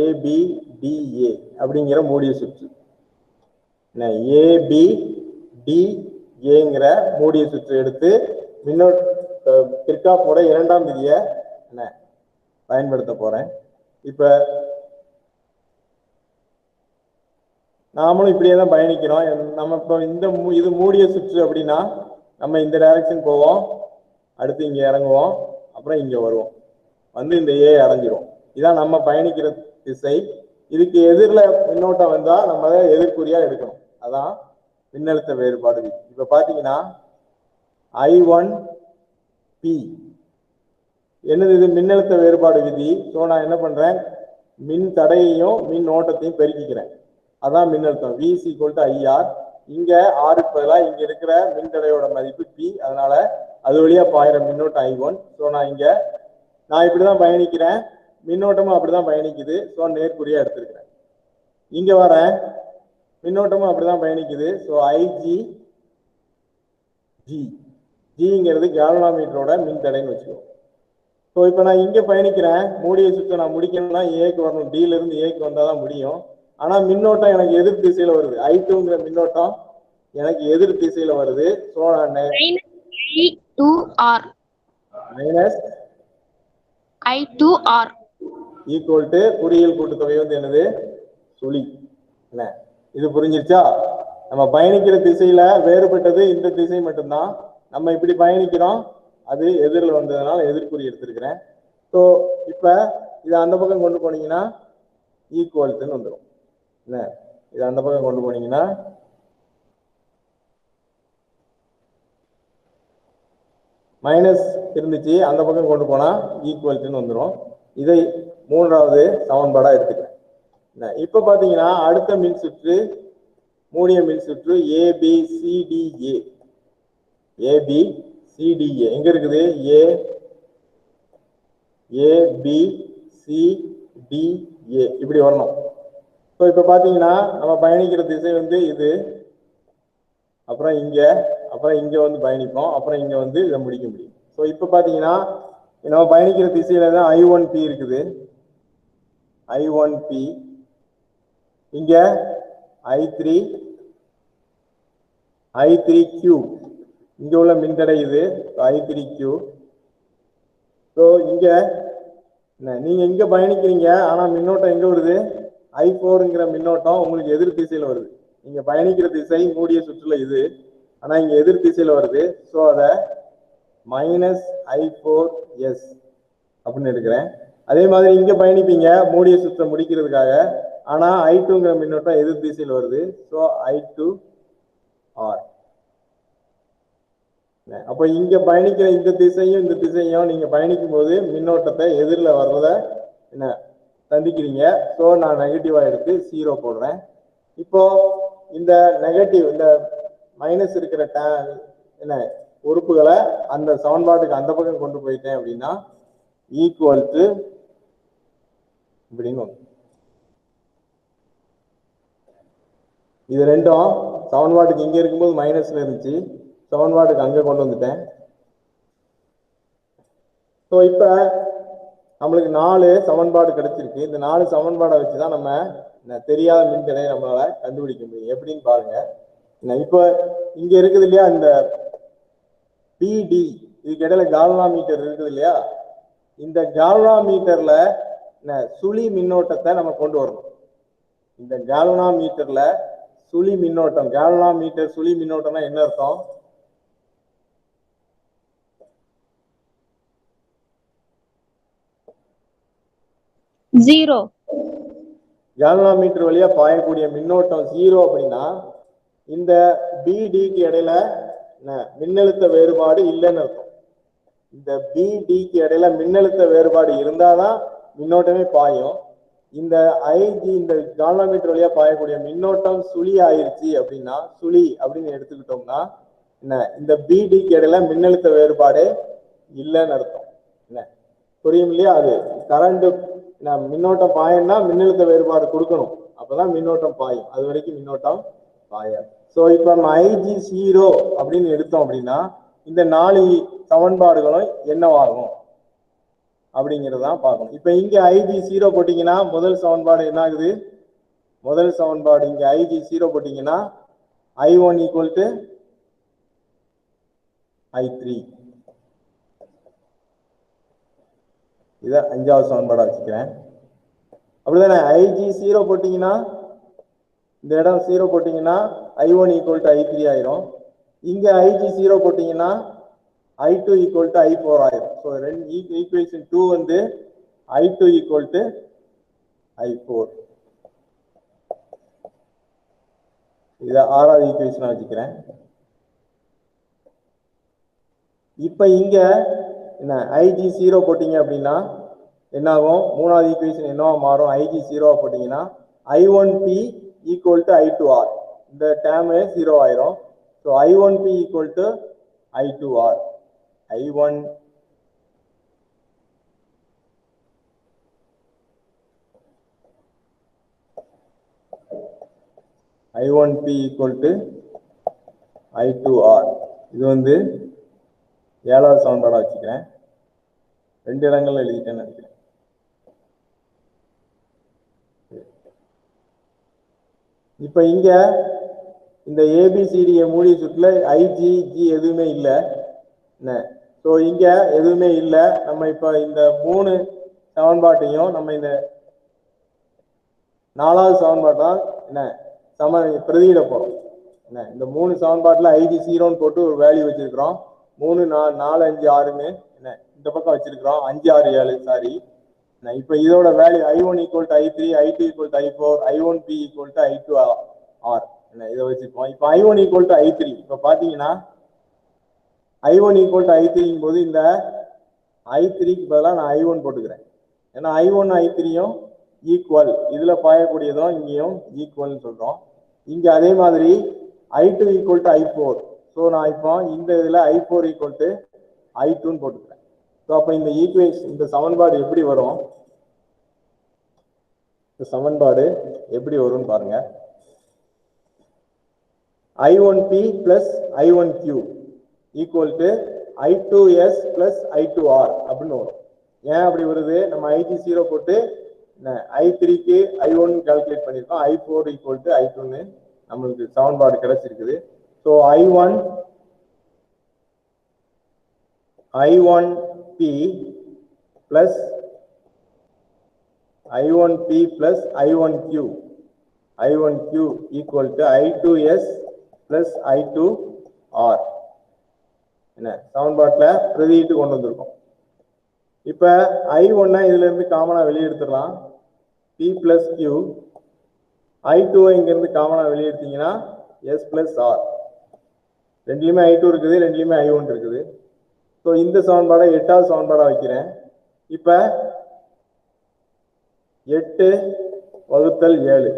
ABDA அப்படிங்கிற மூடிய சுற்று. ABDAங்கிற மூடிய சுற்று எடுத்து கிர்ச்சாஃபோட 2ஆம் விதியை பயன்படுத்த போறேன். இப்ப நாமளும் இப்படியே தான் பயணிக்கிறோம். நம்ம இப்போ இது மூடிய சுற்று அப்படின்னா நம்ம இந்த டைரக்ஷன் போவோம், அடுத்து இங்க இறங்குவோம், அப்புறம் இங்க வருவோம், வந்து இந்த A அடைஞ்சிரும். இதான் நம்ம பயணிக்கிற திசை. இதுக்கு எதிரில் மின்னோட்டம் வந்தா நம்ம அதை எதிர்குறியா எடுக்கணும். அதான் மின்னழுத்த வேறுபாடு விதி. இப்ப பாத்தீங்கன்னா I1P என்னது? இது மின்னழுத்த வேறுபாடு விதி. ஸோ நான் என்ன பண்றேன்? மின் தடையையும் மின் ஓட்டத்தையும் பெருக்கிக்கிறேன். அதான் மின்னழுத்தம். V = IR. இங்க ஆருக்கு பதிலாக இங்க இருக்கிற மின் தடையோட மதிப்பு P. அதனால அது வழியா பாயிற மின்னோட்டம் I1. ஸோ நான் இப்படிதான் பயணிக்கிறேன், மின்னோட்டமும் அப்படிதான் பயணிக்குது. ஸோ நேர்குறியா எடுத்திருக்கிறேன். இங்க வரேன், மின்னோட்டமும் அப்படிதான் பயணிக்குது. ஸோ IG Gங்கிறது கால்வனோமீட்டரோட மின் தடைன்னு வச்சுக்கோம். ஸோ இப்போ நான் இங்கே பயணிக்கிறேன், மூடிய சுற்றை நான் முடிக்கணும்னா ஏக்கு வரணும், டில இருந்து ஏக்கு வந்தால் தான் முடியும். ஆனால் மின்னோட்டம் எனக்கு எதிர் திசையில் வருது. I2ங்கிற மின்னோட்டம் எனக்கு எதிர் திசையில் வருது. ஸோ நான் I2R ஈக்குவல் டு குறியியல் கூட்டுத்தொகை வந்து என்னது? சுழி. என்ன இது புரிஞ்சிருச்சா? நம்ம பயணிக்கிற திசையில வேறுபட்டது இந்த திசை மட்டும்தான். நம்ம இப்படி பயணிக்கிறோம், அது எதிரில் வந்ததுனால எதிர்குறி எடுத்திருக்கிறேன். ஸோ இப்போ இதை அந்த பக்கம் கொண்டு போனீங்கன்னா ஈக்குவல்ட்டுன்னு வந்துடும். என்ன இதை அந்த பக்கம் கொண்டு போனீங்கன்னா மைனஸ் இருந்துச்சு, அந்த பக்கம் கொண்டு போனா ஈக்குவல்ட்டுன்னு வந்துடும். இதை 3வது சமன்பாடா எடுத்துக்கிறேன். இப்ப பாத்தீங்கன்னா அடுத்த மின் சுற்று மூடிய மின் சுற்று ABCDA. ABCDA எங்க இருக்குது? ABCDA இப்படி வரணும். ஸோ இப்ப பாத்தீங்கன்னா நம்ம பயணிக்கிற திசை வந்து இது, அப்புறம் இங்க வந்து பயணிப்போம், அப்புறம் இங்க வந்து இதை முடிக்க முடியும். ஸோ இப்ப பாத்தீங்கன்னா நம்ம பயணிக்கிற திசையில தான் I1P இருக்குது. I1P இங்க I3Q இங்க உள்ள மின்தடை இது I3Q. ஸோ இங்க நீங்க எங்க பயணிக்கிறீங்க, ஆனா மின்னோட்டம் எங்க வருது? I4ங்கிற மின்னோட்டம் உங்களுக்கு எதிர் திசையில வருது. நீங்க பயணிக்கிற திசை மூடிய சுற்றுல இது, ஆனா இங்க எதிர் திசையில வருது. ஸோ அதை -I4S அப்படின்னு எடுக்கிறேன். அதே மாதிரி இங்க பயணிப்பீங்க மூடிய சுற்றை முடிக்கிறதுக்காக, ஆனா I2ங்கிற மின்னோட்டம் எதிர் திசையில் வருது. So I2R. அப்ப இங்க பயணிக்கிற இந்த திசையும் நீங்க பயணிக்கும் போது மின்னோட்டத்தை எதிரில் வர்றத என்ன சந்திக்கிறீங்க. ஸோ நான் நெகட்டிவா எடுத்து 0 போடுறேன். இப்போ இந்த நெகட்டிவ் இந்த மைனஸ் இருக்கிற என்ன உறுப்புகளை அந்த சமன்பாட்டுக்கு அந்த பக்கம் கொண்டு போயிட்டேன் அப்படின்னா ஈக்குவல் டு இப்படின்னு இது ரெண்டும் சமன்பாட்டுக்கு இங்க இருக்கும்போது மைனஸ்ல இருந்துச்சு, சமன்பாட்டுக்கு அங்க கொண்டு வந்துட்டேன். ஸோ இப்ப நம்மளுக்கு 4 சமன்பாடு கிடைச்சிருக்கு. இந்த 4 சமன்பாடை வச்சுதான் நம்ம தெரியாத மின்தடையை நம்மளால கண்டுபிடிக்க முடியும். எப்படின்னு பாருங்க. இப்ப இங்க இருக்குது இல்லையா இந்த பிடி, இதுக்கு இடையில கால்வனாமீட்டர் இருக்குது இல்லையா, இந்த கால்வனாமீட்டர்ல சுழி மின்னோட்டத்தை நம்ம கொண்டு வரணும். இந்த கால்வனாமீட்டர்ல சுழி மின்னோட்டம், கால்வனாமீட்டர் சுழி மின்னோட்டம்னா என்ன அர்த்தம்? ஜீரோ. கால்வனாமீட்டர் வழியா பாயக்கூடிய மின்னோட்டம் 0 அப்படின்னா இந்த பிடிக்கு இடையில மின்னழுத்த வேறுபாடு இல்லைன்னு அர்த்தம். இந்த பிடிக்கு இடையில மின்னழுத்த வேறுபாடு இருந்தாதான் மின்னோட்டமே பாயும். இந்த ஐஜி இந்த கால்வனாமீட்டர் வழியா பாயக்கூடிய மின்னோட்டம் சுழி ஆயிருச்சு அப்படின்னா, சுழி அப்படின்னு எடுத்துக்கிட்டோம்னா என்ன, இந்த பிடிக்கு இடையில மின்னழுத்த வேறுபாடு இல்லைன்னு அர்த்தம். என்ன புரியும் இல்லையா? அது கரண்ட் மின்னோட்டம் பாயம்னா மின்னழுத்த வேறுபாடு கொடுக்கணும், அப்பதான் மின்னோட்டம் பாயும். அது வரைக்கும் மின்னோட்டம் பாயாது. ஸோ இப்ப நம்ம ஐஜி 0 அப்படின்னு எடுத்தோம் அப்படின்னா இந்த 4 சமன்பாடுகளும் என்னவாகும் அப்படிங்கிறதான் பார்க்கணும். இப்ப இங்க ஐஜி 0 போட்டீங்கன்னா முதல் சமன்பாடு என்ன ஆகுது? முதல் சமன்பாடு இங்க ஐஜி 0 போட்டீங்கன்னா I1 ஈக்குவல் டு I3. இத 5வது சமன்பாடா வச்சுக்கிறேன். அப்படிதானே? ஐஜி 0 போட்டீங்கன்னா இந்த இடம் 0 போட்டீங்கன்னா I1 ஈக்குவல் டு I3 ஆயிரும். இங்க ஐஜி 0 போட்டீங்கன்னா I2 ஈக்குவல் டு I4 ஆயிரும். ஸோ ஈக்குவேஷன் 2 வந்து I2 ஈக்குவல் டு I4. இத 6வது ஈக்குவேஷனா வச்சுக்கிறேன். இப்ப இங்க என்ன ஐஜி 0 போட்டீங்க அப்படின்னா என்ன ஆகும்? 3வது ஈக்குவேஷன் என்னவா மாறும்? ஐஜி 0 போட்டீங்கன்னா I1P ஈக்குவல் டு I2R. இந்த டேர்ம் 0 ஆயிரும். So I1P equal to I2R. I1P equal to I2R. இது வந்து 7வது சமன்பாடா வச்சுக்கிறேன். 2 இடங்கள்ல எழுதிட்டேன்னு நினைக்கிறேன். இப்ப இங்க இந்த ஏபிசிடிய மூடிய சுற்றுல ஐஜி எதுவுமே இல்லை. ஸோ இங்க எதுவுமே இல்லை. நம்ம இப்ப இந்த 3 சமன்பாட்டையும் நம்ம இந்த 4வது சமன்பாட்டா என்ன பிரதியிட போறோம். என்ன இந்த 3 சமன்பாட்டுல ஐஜி 0ன்னு போட்டு ஒரு வேல்யூ வச்சிருக்கிறோம். 3 4 5 6ன்னு என்ன இந்த பக்கம் வச்சிருக்கிறோம். 5 6 7 சாரி. இப்ப இதோட value I1 equal to I3, I2 equal to I4, I1P equal to I2R. என்ன இதை வச்சிருக்கோம். இப்ப I1 ஈக்குவல் டு I3. இப்ப பாத்தீங்கன்னா I1 ஈக்குவல் டு I3 போது இந்த I3க்கு பதிலாக நான் I1 போட்டுக்கிறேன். ஏன்னா I1 I3யும் ஈக்குவல், இதுல பாயக்கூடியதும் இங்கேயும் ஈக்குவல்னு சொல்றோம். இங்க அதே மாதிரி I2 equal to I4. So நான் இப்போ இந்த இதுல I4 ஈக்குவல் டு I2ன்னு போட்டுக்கிறேன். ஸோ அப்ப இந்த ஈக்குவேஷன் இந்த சமன்பாடு எப்படி வரும்? இந்த சமன்பாடு எப்படி வரும்னு பாருங்க. I1P plus I1Q equal to I2S plus I2R அப்படின்னு வரும். ஏன் அப்படி வருது? நம்ம ஐஜி 0 போட்டு I3க்கு I1 கால்குலேட் பண்ணிருக்கோம். I4 ஈக்குவல் டு I2ன்னு நம்மளுக்கு சமன்பாடு கிடைச்சிருக்குது. So I1P plus I1Q equal to I2S plus I2R. என்ன சமன்பாட்டுல பிரதியிட்டு கொண்டு வந்திருக்கோம். இப்ப I1 இதுல இருந்து காமனா வெளியே எடுத்துடலாம். P plus Q. I2 இங்க இருந்து காமனா வெளியே எடுத்தீங்கன்னா S plus R. ரெண்டுலையுமே I2 இருக்குது, ரெண்டுலையுமே I1 இருக்குது. ஸோ இந்த சமன்பாடை 8வது சமன்பாடா வைக்கிறேன். இப்போ 8 வகுத்தல் 7,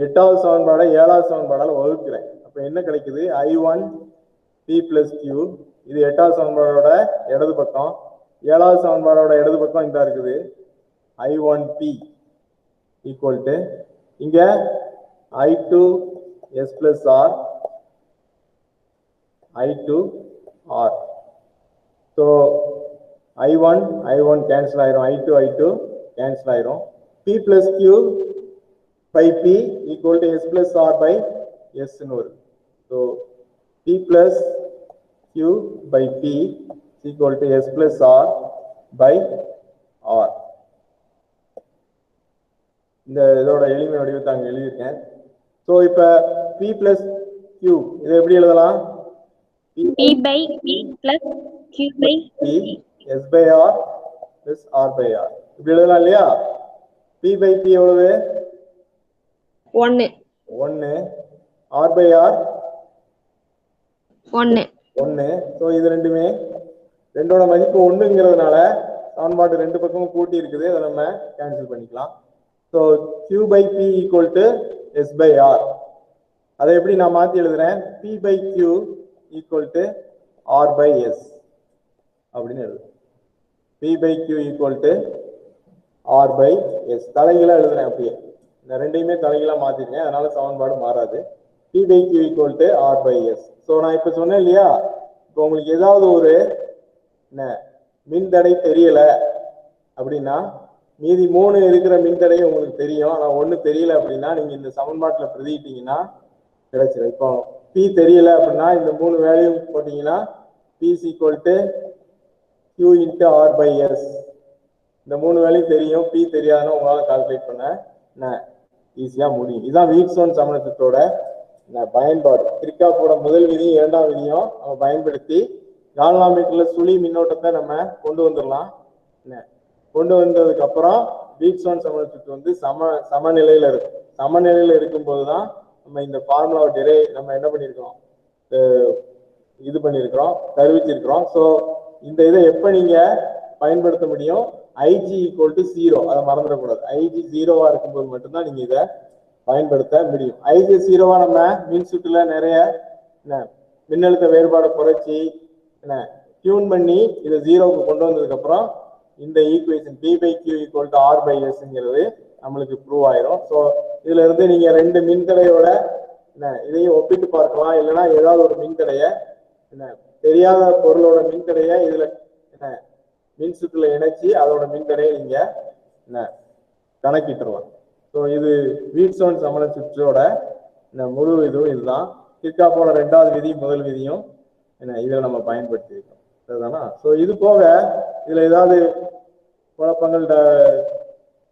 8வது சமன்பாடை 7வது சமன்பாடால் வகுக்கிறேன். அப்போ என்ன கிடைக்குது? I1 P plus Q. இது 8வது சமன்பாடோட இடது பக்கம். 7வது சமன்பாடோட இடது பக்கம் இந்த இருக்குது. I1P equal to இங்க I2 S plus R, I2 R. So I1 cancel ஆயிரும், I2 cancel ஆயிரும். P plus Q by P equal to S plus R by S ன்னு வரும். So P plus Q by P equal to S plus R by R. இந்த இதோட எளிமை வடிவத்தை அங்க எழுதியிருக்கேன். ஸோ இப்போ P plus Q இதை எப்படி எழுதலாம்? P by P plus Q by P S by R plus R by R இப்படி எழுதலாம் இல்லையா? P by P எவ்வளவு? 1 R by R 1. ஸோ இது ரெண்டுமே ரெண்டோட மதிப்பு 1ங்கிறதுனால சமன்பாடு ரெண்டு பக்கமும் கூட்டி இருக்குது, அதை நம்ம கேன்சல் பண்ணிக்கலாம். So Q by P equal to S by R. அதை எப்படி நான் மாற்றி எழுதுறேன்? P by Q equal to R by S அப்படின்னு எழுதுறேன். P by Q equal to R by S தலைகீழா எழுதுறேன். அப்படியே இந்த ரெண்டையுமே தலைகீழா மாத்திருக்கேன், அதனால சமன்பாடு மாறாது. P by Q equal to R by S. So நான் இப்போ சொன்னேன் இல்லையா, இப்போ உங்களுக்கு ஏதாவது ஒரு மின்தடை தெரியல அப்படின்னா மீதி 3 இருக்கிற மின்தடை உங்களுக்கு தெரியும், ஆனால் 1 தெரியல அப்படின்னா நீங்க இந்த சமன்பாட்டில் பிரதிட்டீங்கன்னா கிடைச்சிடும். இப்போ P தெரியல அப்படின்னா இந்த 3 வேல்யூ போட்டீங்கன்னா P is equal to Q into R by S. இந்த 3 வேல்யூ தெரியும், P தெரியாதுன்னு உங்களால கால்குலேட் பண்ண ஈஸியா முடியும். இதுதான் வீட்ஸ்டோன் சமணத்தோட பயன்பாடு. கிர்ச்சாஃப்போட முதல் விதியும் இரண்டாம் விதியும் நம்ம பயன்படுத்தி கால்வாமீட்டர்ல சுழி மின்னோட்டத்தை நம்ம கொண்டு வந்துடலாம். கொண்டு வந்ததுக்கு அப்புறம் வீட்ஸ்டோன் சமணத்துக்கு வந்து சமநிலையில இருக்கும். சமநிலையில இருக்கும்போது தான் நம்ம இந்த ஃபார்முலாவை நம்ம என்ன பண்ணியிருக்கிறோம், இது பண்ணியிருக்கிறோம், தருவிச்சிருக்கிறோம். ஸோ இந்த இதை எப்ப நீங்க பயன்படுத்த முடியும்? IG equal to 0, அதை மறந்துடக்கூடாது. IG 0வா இருக்கும்போது மட்டும்தான் நீங்க இதை பயன்படுத்த முடியும். IG 0வா நம்ம மின் சுற்றுல நிறைய மின்னழுத்த வேறுபாடு குறைச்சி டியூன் பண்ணி இதை 0க்கு கொண்டு வந்ததுக்கு அப்புறம் இந்த equation P by Q equal to R by Sங்கிறது நம்மளுக்கு ப்ரூவ் ஆயிரும். ஸோ இதுல இருந்து நீங்க ரெண்டு மின்தடையோட இதையும் ஒப்பிட்டு பார்க்கலாம். இல்லைன்னா ஏதாவது ஒரு மின்தடைய தெரியாத பொருளோட மின்தடைய இதுல மின் சுற்றுல இணைச்சி அதோட மின்தடையை நீங்க கணக்கிட்டுருவாங்க. ஸோ இது வீட்ஸ்டோன் சமண சுற்றோட முழு இதுவும் இதுதான். கிர்ச்சாஃப்போட ரெண்டாவது விதி முதல் விதியும் இதில் நம்ம பயன்படுத்தி இருக்கோம். சரிதானா? ஸோ இது போக இதுல ஏதாவது குழப்பங்கள்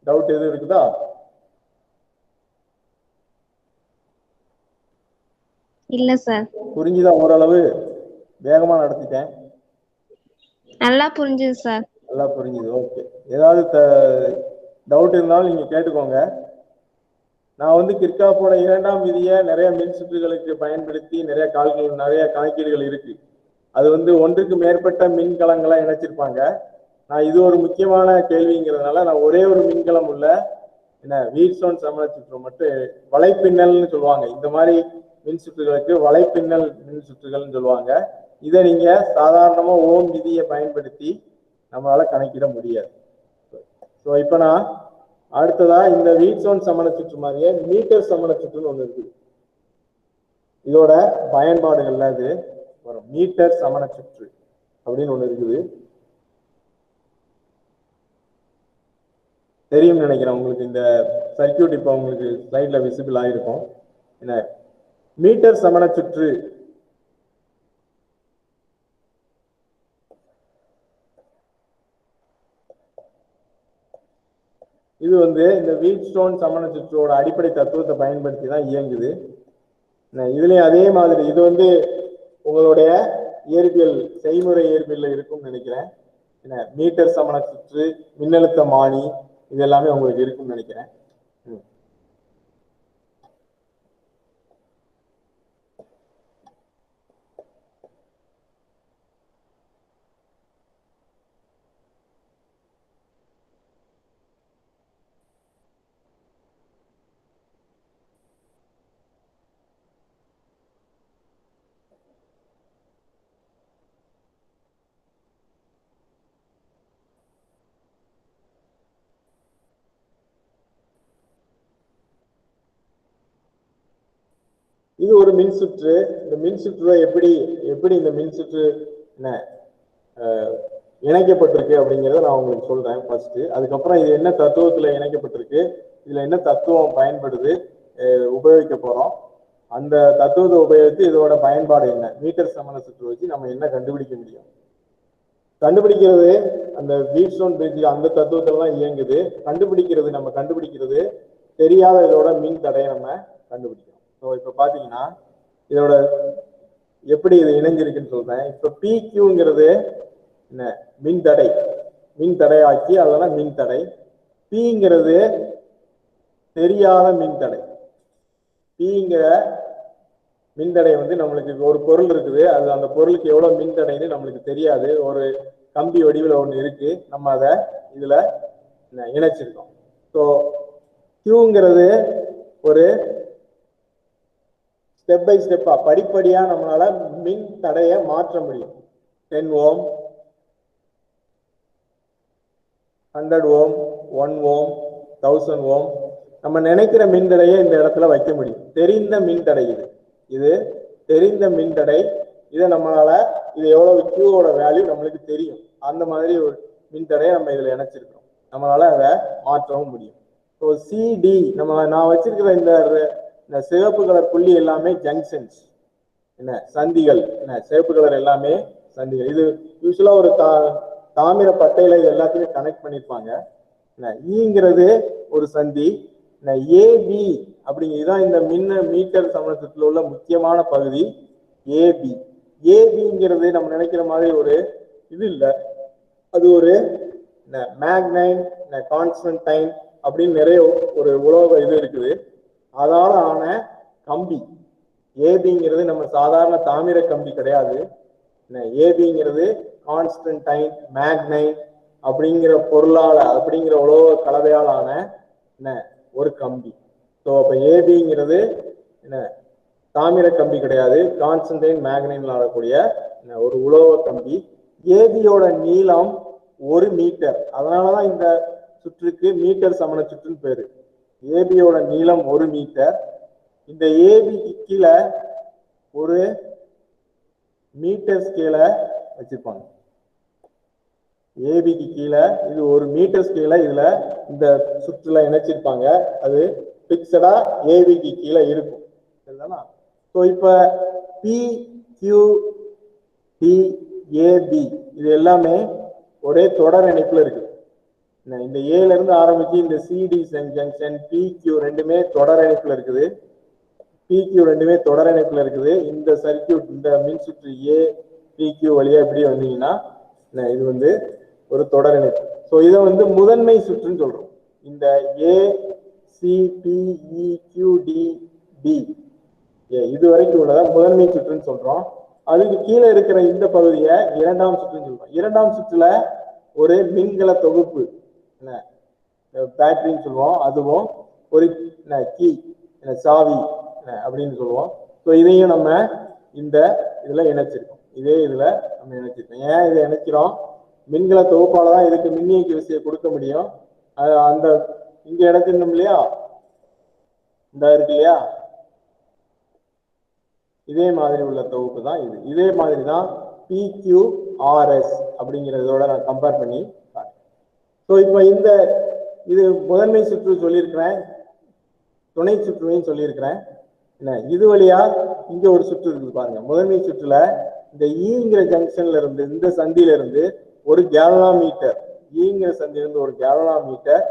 டவுட் எதுவும் இருக்குதா? இல்ல சார். புரிஞ்சுதா? ஓரளவு வேகமா நடத்திட்டேன். நல்லா புரிஞ்சுது சார். நல்லா புரிஞ்சுது. ஓகே. ஏதாவது டவுட் இருந்தாலும் நீங்க கேட்டுக்கோங்க. நான் வந்து கிர்ச்சாஃப்போட இரண்டாம் விதியை நிறைய மின் சுற்றுகளுக்கு பயன்படுத்தி நிறைய கணக்கீடுகள் இருக்கு. அது வந்து ஒன்றுக்கு மேற்பட்ட மின்கலங்களை இணைச்சிருப்பாங்க. நான் இது ஒரு முக்கியமான கேள்விங்கிறதுனால நான் ஒரே ஒரு மின்கலம் உள்ள வீட்ஸ்டோன் சமண சுற்று மட்டும் வலைப்பின்னல்னு சொல்லுவாங்க. இந்த மாதிரி மின் சுற்றுகளுக்கு வலைப்பின்னல் மின் சுற்றுகள்னு சொல்லுவாங்க. இதை நீங்க சாதாரணமா ஓம் விதியை பயன்படுத்தி நம்மளால கணக்கிட முடியாது. ஸோ இப்போ நான் அடுத்ததா இந்த வீட்ஸ்டோன் சமண சுற்று மாதிரியே மீட்டர் சமண சுற்றுன்னு ஒன்று இருக்குது. இதோட பயன்பாடுகள்ல இது வரும். மீட்டர் சமண சுற்று அப்படின்னு ஒன்று இருக்குது. தெரியும் நினைக்கிறேன் உங்களுக்கு. இந்த சர்க்கியூட் இப்போ உங்களுக்கு ஸ்லைட்ல விசிபிள் ஆயிருக்கும். என்ன மீட்டர் சமண சுற்று இது வந்து இந்த வீட்ஸ்டோன் சமண சுற்றோட அடிப்படை தத்துவத்தை பயன்படுத்தி தான் இயங்குது. இதுலயும் அதே மாதிரி இது வந்து உங்களுடைய இயற்பியல் செய்முறை இயற்பியல்ல இருக்கும்னு நினைக்கிறேன். மீட்டர் சமண சுற்று, மின்னழுத்த மானி, இது எல்லாமே உங்களுக்கு இருக்கும்னு நினைக்கிறேன். இது ஒரு மின் சுற்று. இந்த மின் சுற்று எப்படி இந்த மின் சுற்று என்ன இணைக்கப்பட்டிருக்கு அப்படிங்கிறத நான் உங்களுக்கு சொல்றேன் ஃபர்ஸ்ட். அதுக்கப்புறம் இது என்ன தத்துவத்துல இணைக்கப்பட்டிருக்கு, இதுல என்ன தத்துவம் பயன்படுது உபயோகிக்க போறோம், அந்த தத்துவத்தை உபயோகித்து இதோட பயன்பாடு என்ன, மீட்டர் சமண சுற்று வச்சு நம்ம என்ன கண்டுபிடிக்க முடியும். கண்டுபிடிக்கிறது அந்த வீட்ஸ்டோன் பிரிட்ஜ் அந்த தத்துவத்தெல்லாம் இயங்குது. நம்ம கண்டுபிடிக்கிறது தெரியாத இதோட மின் தடையை நம்ம கண்டுபிடிக்கிறோம். ஸோ இப்போ பார்த்தீங்கன்னா இதோட எப்படி இது இணைஞ்சிருக்குன்னு சொல்றேன். இப்போ PQங்கிறது என்ன, மின் தடையாக்கி அதெல்லாம் மின் தடை. Pங்கிறது தெரியாத மின் தடை. Pங்கிற மின்தடை வந்து நம்மளுக்கு ஒரு பொருள் இருக்குது, அது அந்த பொருளுக்கு எவ்வளவு மின்தடைன்னு நம்மளுக்கு தெரியாது. ஒரு கம்பி வடிவில் ஒன்று இருக்கு, நம்ம அதை இதுல இணைச்சிருக்கோம். ஸோ Qங்கிறது ஒரு ஸ்டெப் பை ஸ்டெப்பா படிப்படியா நம்மளால மின் தடையை மாற்ற முடியும். 10 ஓம், 100 ஓம், 1 ஓம், 1000 ஓம், நம்ம நினைக்கிற மின்தடையை இந்த இடத்துல வைக்க முடியும். தெரிந்த மின்தடை இது தெரிந்த மின்தடை. இதை நம்மளால இது எவ்வளவு Qவோட வேல்யூ நம்மளுக்கு தெரியும். அந்த மாதிரி ஒரு மின்தடையை நம்ம இதுல இணைச்சிருக்கோம், நம்மளால அதை மாற்றவும் முடியும். ஸோ CD நான் வச்சிருக்கிற இந்த சிவப்பு கலர் புள்ளி எல்லாமே ஜங்ஷன்ஸ், என்ன சந்திகள், என்ன சிவப்பு கலர் எல்லாமே சந்திகள். இது யூஸ்வலா ஒரு தாமிர பட்டையில இது எல்லாத்தையும் கனெக்ட் பண்ணிருப்பாங்க. ஈங்கிறது ஒரு சந்தி. AB அப்படிங்கிறதுதான் இந்த மீட்டர் சமணத்துல உள்ள முக்கியமான பகுதி. ஏபிங்கிறது நம்ம நினைக்கிற மாதிரி ஒரு இது இல்லை, அது ஒரு மேக்னைன் கான்ஸ்டன்டைன் அப்படின்னு நிறைய ஒரு உலோக இது இருக்குது, அதால ஆன கம்பி. ஏபிங்கிறது நம்ம சாதாரண தாமிர கம்பி கிடையாது. ஏபிங்கிறது கான்ஸ்டன்டைன் மேக்னைன் அப்படிங்கிற அப்படிங்கிற உலோக கலவையால் ஆன என்ன ஒரு கம்பி. ஸோ அப்ப ஏபிங்கிறது என்ன தாமிர கம்பி கிடையாது, கான்ஸ்டன்டைன் மேக்னைன்ல ஆடக்கூடிய ஒரு உலோக கம்பி. ஏபியோட நீளம் 1 மீட்டர், அதனாலதான் இந்த சுற்றுக்கு மீட்டர் சமண சுற்றுன்னு பேரு. ஏபியோட நீளம் 1 மீட்டர். இந்த ஏபிக்கு கீழே ஒரு மீட்டர் ஸ்கேலை வச்சிருப்பாங்க. ஏபிக்கு கீழே இது ஒரு மீட்டர் ஸ்கேல இதுல இந்த சுற்றுல இணைச்சிருப்பாங்க. அது பிக்சடா ஏபிக்கு கீழே இருக்கும். சரிதானா? ஸோ இப்ப PQDAB இது எல்லாமே ஒரே தொடர் இணைப்புல இருக்கு. இந்த ஏல இருந்து ஆரம்பிச்சு இந்த CD ஜங்ஷன் PQ ரெண்டுமே தொடர் இணைப்புல இருக்குது. இந்த சர்க்கியூட், இந்த மின் சுற்று PQ வழியா எப்படி வந்தீங்கன்னா இது வந்து ஒரு தொடர் இணைப்பு. ஸோ இதை வந்து முதன்மை சுற்றுன்னு சொல்றோம். இந்த ACPEQDB இது வரைக்கும் உள்ளதா முதன்மை சுற்றுன்னு சொல்றோம். அதுக்கு கீழே இருக்கிற இந்த பகுதியை இரண்டாம் சுற்றுன்னு சொல்றோம். இரண்டாம் சுற்றுல ஒரு மின்கல தொகுப்பு, பேட்டரின்னு சொல்லுவோம், அதுவும் ஒரு கீ, சாவி அப்படின்னு சொல்லுவோம். ஸோ இதையும் நம்ம இந்த இதுல இணைச்சிருக்கோம். இதே இதுல நம்ம இணைச்சிருக்கோம். ஏன் இதை இணைக்கிறோம்? மின்கல தொகுப்பால தான் இதுக்கு மின்னியக்கு விசையை கொடுக்க முடியும். அந்த இங்க இணைச்சிருந்தோம் இல்லையா, இந்த இருக்கு இல்லையா, இதே மாதிரி உள்ள தொகுப்பு தான் இது. இதே மாதிரி தான் PQRS அப்படிங்கிறதோட நான் கம்பேர் பண்ணி காட்டுறேன். ஸோ இப்போ இது முதன்மை சுற்று சொல்லியிருக்கிறேன், துணை சுற்றுவையும் சொல்லியிருக்கிறேன். என்ன இது வழியா இங்க ஒரு சுற்று இருக்குது பாருங்க. முதன்மை சுற்றுல இந்த ஈங்கிற ஜங்ஷன்ல இருந்து, இந்த சந்தியில இருந்து ஒரு கேலோமீட்டர், ஈங்கிற சந்தியில இருந்து ஒரு கேலோமீட்டர்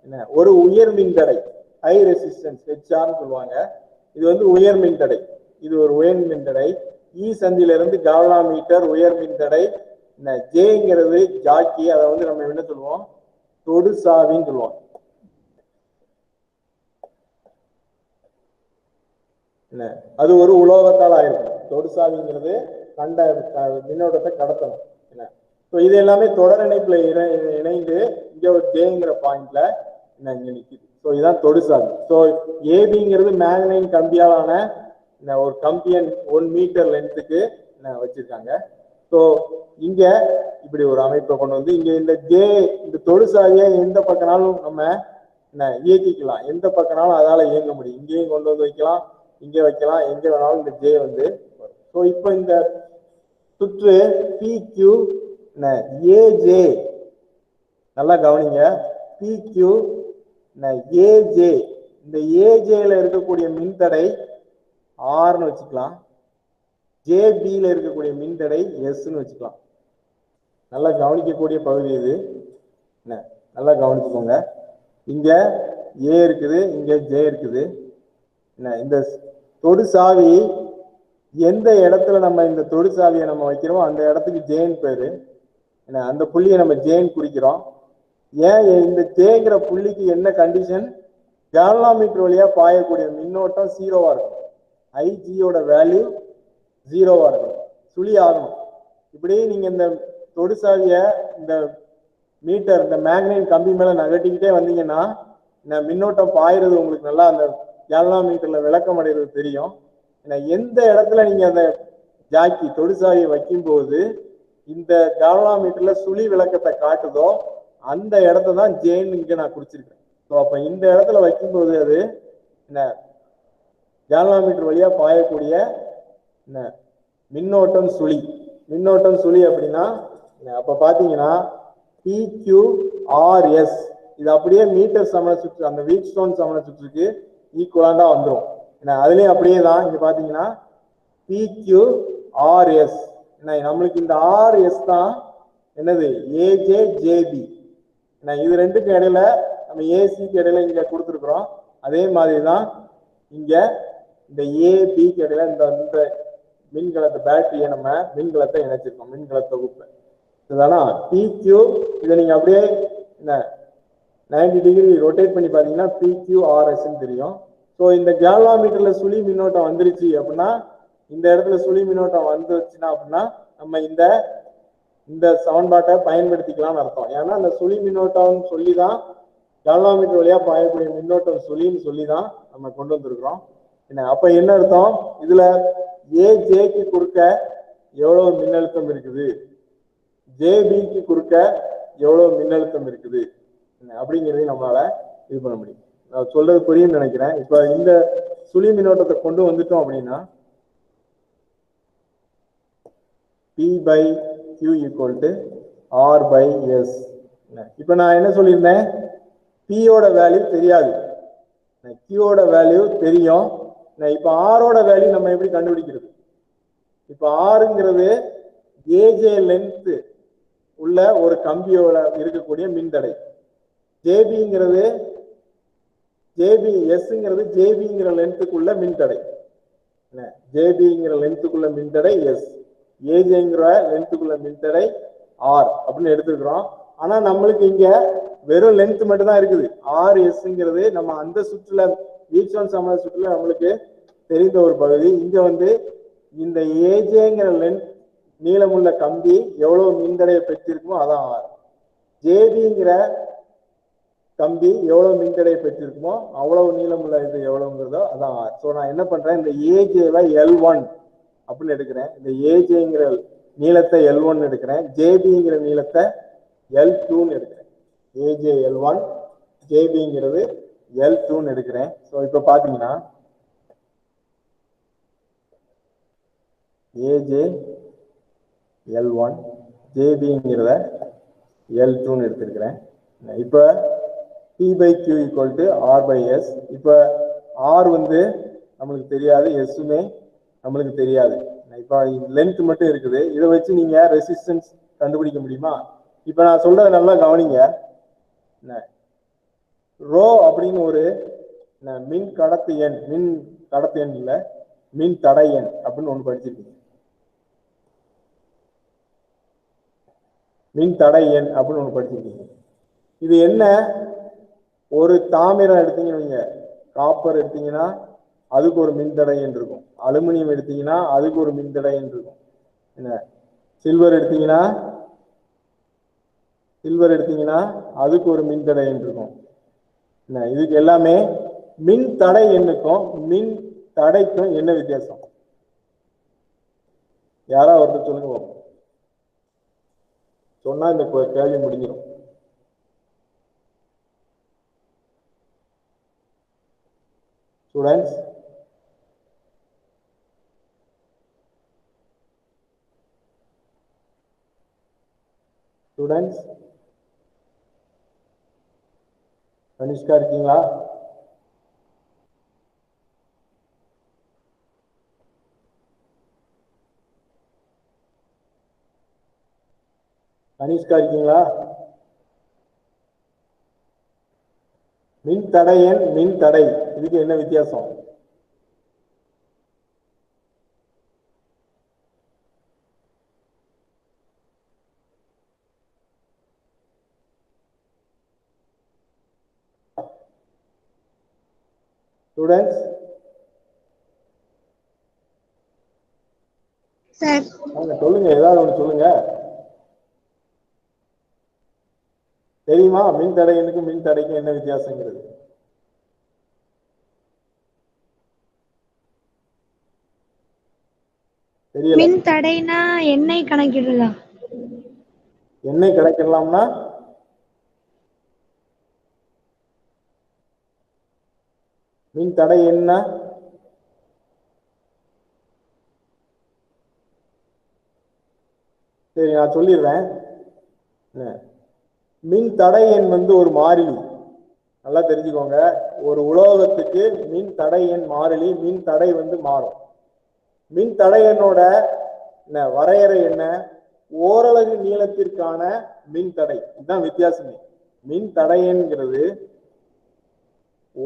என்ன ஒரு உயர் மின்தடை, ஹை ரெசிஸ்டன்ஸ் HR சொல்லுவாங்க. இது வந்து உயர் மின்தடை, இது ஒரு உயர் மின்தடை. சந்தியில இருந்து கேலோமீட்டர் உயர் மின்தடை. என்ன ஜேங்கிறது ஜாக்கி, அதை வந்து நம்ம என்ன சொல்லுவோம், தொடு சாவின்னு சொல்லுவோம். என்ன அது ஒரு உலோகத்தால் ஆயிருக்கும். தொடு சாவிங்கிறது மின்னோட்டத்தை கடத்தணும். என்ன இது எல்லாமே தொடர் இணைப்புல இணைந்து இங்க ஒரு ஜேங்கிற பாயிண்ட்ல என்ன இங்க நிக்குது. ஸோ இதுதான் தொடு சாவி. ஸோ ஏபிங்கிறது மேக்னைன் கம்பியாலான ஒரு கம்பியன் 1 மீட்டர் லென்த்துக்கு வச்சிருக்காங்க. ஸோ இங்க இப்படி ஒரு அமைப்பை கொண்டு வந்து இங்க இந்த தொடுசாவியை எந்த பக்கனாலும் நம்ம இயக்கிக்கலாம், எந்த பக்கனாலும் அதால இயங்க முடியும். இங்கேயும் கொண்டு வந்து வைக்கலாம், இங்க வைக்கலாம், எங்க வேணாலும் இந்த ஜே வந்து வரும். ஸோ இப்போ இந்த சுற்று PQ ஏஜே, நல்லா கவனிங்க, PQ ஏஜே, இந்த ஏஜேல இருக்கக்கூடிய மின்தடை ஆர்னு வச்சுக்கலாம், ஜேபியில இருக்கக்கூடிய மின்தடை எஸ்ன்னு வச்சுக்கலாம். நல்லா கவனிக்கக்கூடிய பகுதி இது, நல்லா கவனிச்சுக்கோங்க. இங்க ஏ இருக்குது, இங்க ஜே இருக்குது. இந்த தொடு சாவி எந்த இடத்துல நம்ம இந்த தொடு சாவியை நம்ம வைக்கிறோம் அந்த இடத்துக்கு ஜேன் பேரு, அந்த புள்ளியை நம்ம ஜேன் குறிக்கிறோம். ஏன் இந்த ஜேங்கிற புள்ளிக்கு என்ன கண்டிஷன்? கேல்வாமீட்டர் வழியா பாயக்கூடிய மின்னோட்டம் 0வா இருக்கும், ஐஜியோட வேல்யூ 0வா இருக்கும், சுழி ஆகணும். இப்படி நீங்க இந்த தொடு சாவிய இந்த மீட்டர் இந்த மேக்னைட் கம்பி மேல நகட்டிக்கிட்டே வந்தீங்கன்னா மின்னோட்டம் பாயிறது உங்களுக்கு நல்லா அந்த கேல்வாமீட்டர்ல விளக்கம் அடைகிறது தெரியும். எந்த இடத்துல நீங்க அந்த ஜாக்கி தொடு சாவியை வைக்கும் போது இந்த கேல்வாமீட்டர்ல சுழி விளக்கத்தை காட்டுதோ அந்த இடத்த தான் ஜேன் இங்க நான் குறிச்சிருக்கேன். ஸோ அப்ப இந்த இடத்துல வைக்கும்போது அது கேல்வாமீட்டர் வழியா பாயக்கூடிய மின்னோட்டம் சுழி, மின்னோட்டம் சுழி அப்படின்னா அப்ப பாத்தீங்கன்னா PQRS இது அப்படியே மீட்டர் சமண சுற்று, அந்த வீட் ஸ்டோன் சமண சுற்றுக்கு ஈக்குவலாண்டா வந்துடும். அதுலயும் அப்படியே தான் இங்க பாத்தீங்கன்னா PQRS, நம்மளுக்கு இந்த RS தான் என்னது AJJB. இது ரெண்டுக்கும் இடையில நம்ம ஏசிக்கு இடையில இங்க கொடுத்துருக்குறோம். அதே மாதிரிதான் இங்க இந்த ஏபிக்கு இடையில இந்த மின்கலத்தை பேட்டரியை நம்ம மின்கலத்தை இணைச்சிருக்கோம், மின்கல தொகுப்பு. இதுதானா PQ. இதை நீங்க அப்படியே 90 டிகிரி ரொட்டேட் பண்ணி பாத்தீங்கன்னா PQRS தெரியும். ஸோ இந்த கேல்வாமீட்டர்ல சுழி மின்னோட்டம் வந்துருச்சு அப்படின்னா, இந்த இடத்துல சுழி மின்னோட்டம் வந்துருச்சுன்னா அப்படின்னா நம்ம இந்த சமன்பாட்டை பயன்படுத்திக்கலாம்னு அர்த்தம். ஏன்னா அந்த சுழி மின்னோட்டம் சொல்லிதான் கேல்வாமீட்டர் வழியா பாயக்கூடிய மின்னோட்டம் சுழின்னு சொல்லிதான் நம்ம கொண்டு வந்திருக்கிறோம். அப்ப என்ன அர்த்தம்? இதுல ஏஜேக்கு குறுக்க எவ்வளவு மின்னழுத்தம் இருக்குது, ஜேபிக்கு குறுக்க எவ்வளவு மின்னழுத்தம் இருக்குது அப்படிங்கிறதையும் நம்மளால இது பண்ண முடியும். நான் சொல்றது புரியும்னு நினைக்கிறேன். இப்ப இந்த சுழி மின்னோட்டத்தை கொண்டு வந்துட்டோம் அப்படின்னா P/Q = R/S. இப்ப நான் என்ன சொல்லியிருந்தேன்? P-ஓட வேல்யூ தெரியாது, Q-ஓட வேல்யூ தெரியும். இப்ப R-ஓட வேல்யூ நம்ம எப்படி கண்டுபிடிக்கிறது? இப்ப R-ங்கிறது ஏஜே லென்த் உள்ள ஒரு கம்பியோட இருக்கக்கூடிய மின்தடை, ஜேபிங்கிறது எஸ்ங்கிறது ஜேபிங்கிற லென்த்துக்குள்ள மின்தடை, ஜேபிங்கிற லென்த்துக்குள்ள மின்தடை எஸ், ஏஜேங்கிற லென்த்துக்குள்ள மின்தடை ஆர் அப்படின்னு எடுத்துக்கிறோம். ஆனா நம்மளுக்கு இங்க வெறும் லென்த் மட்டும் தான் இருக்குது. RSங்கிறது நம்ம அந்த சுற்றுல வீட்ஸ்டோன் சமண சுற்றுல நம்மளுக்கு தெரிந்த ஒரு பகுதி. இங்க இந்த ஏஜேங்கிற லென்த் நீளமுள்ள கம்பி எவ்வளவு மின்தடையை பெற்றிருக்குமோ அதான் ஆர், ஜேபிங்கிற கம்பி எவ்வளவு மின்தடையை பெற்றிருக்குமோ அவ்வளவு நீளமுள்ள இது எவ்வளவுங்கிறதோ அதான் ஆர். ஸோ நான் என்ன பண்றேன், இந்த ஏஜேவை L1 அப்படின்னு எடுக்கிறேன், இந்த ஏஜேங்கிற நீளத்தை L1 எடுக்கிறேன், ஜேபிங்கிற நீளத்தை L2 எடுக்கிறேன். ஏஜே L1, ஜேபிங்கிறது L2 எடுக்கிறேன். ஸோ இப்ப பாத்தீங்கன்னா ஏஜே L1, ஜேபிங்கிறத L2 எடுத்திருக்கிறேன். இப்ப P/Q = R/S. இப்ப R நம்மளுக்கு தெரியாது, எஸ்ஸுமே நம்மளுக்கு தெரியாது. இப்ப லென்த் மட்டும் இருக்குது. இதை வச்சு நீங்க ரெசிஸ்டன்ஸ் கண்டுபிடிக்க முடியுமா? இப்ப நான் சொல்றதை நல்லா கவனிங்க. ரோ அப்படின்னு ஒரு மின் கடத்து எண், மின் கடத்து எண் இல்ல, மின் தடை எண் அப்படின்னு ஒண்ணு படிச்சிருக்கீங்க. மின் தடை எண் அப்படின்னு ஒண்ணு படிச்சிருக்கீங்க. இது என்ன? ஒரு தாமிரம் எடுத்தீங்கன்னு, காப்பர் எடுத்தீங்கன்னா அதுக்கு ஒரு மின்தடை எண் இருக்கும், அலுமினியம் எடுத்தீங்கன்னா அதுக்கு ஒரு மின்தடை எண் இருக்கும், சில்வர் எடுத்தீங்கன்னா அதுக்கு ஒரு மின்தடை எண் இருக்கும். இதுக்கு எல்லாமே மின் தடை எண்ணுக்கும் மின் தடைக்கும் என்ன வித்தியாசம்? யாராவது ஒருத்தர் சொல்லுங்க. சொன்னா இந்த கேள்வி முடிஞ்சிடும். ஸ்டூடெண்ட்ஸ் ஸ்டூடெண்ட்ஸ் கனிஷ்கா இருக்கீங்களா? கனிஷ்கா இருக்கீங்களா? மின் தடை எண் மின் தடை இதுக்கு என்ன வித்தியாசம்? ஸ்டூடெண்ட்ஸ் சார் சொல்லுங்க, ஏதாவது ஒன்று சொல்லுங்க. தெரியுமா மின் தடை எண்ணுக்கும் மின் தடைக்கும் என்ன வித்தியாசங்கிறது? தெரியல. மின் தடைனா எண்ணெய் கணக்கிடுறதா? எண்ணெய் கணக்கிடலாம்னா மின் தடை என்ன? சரி, நான் சொல்லிடுறேன். மின் தடை எண் வந்து ஒரு மாறிலி. நல்லா தெரிஞ்சுக்கோங்க. ஒரு உலோகத்துக்கு மின் தடை எண் மாறிலி, மின் தடை வந்து மாறும். மின் தடை எண்ணோட வரையறை என்ன? ஓரலகு நீளத்திற்கான மின் தடை. இதுதான் வித்தியாசமே. மின் தடை எண்கிறது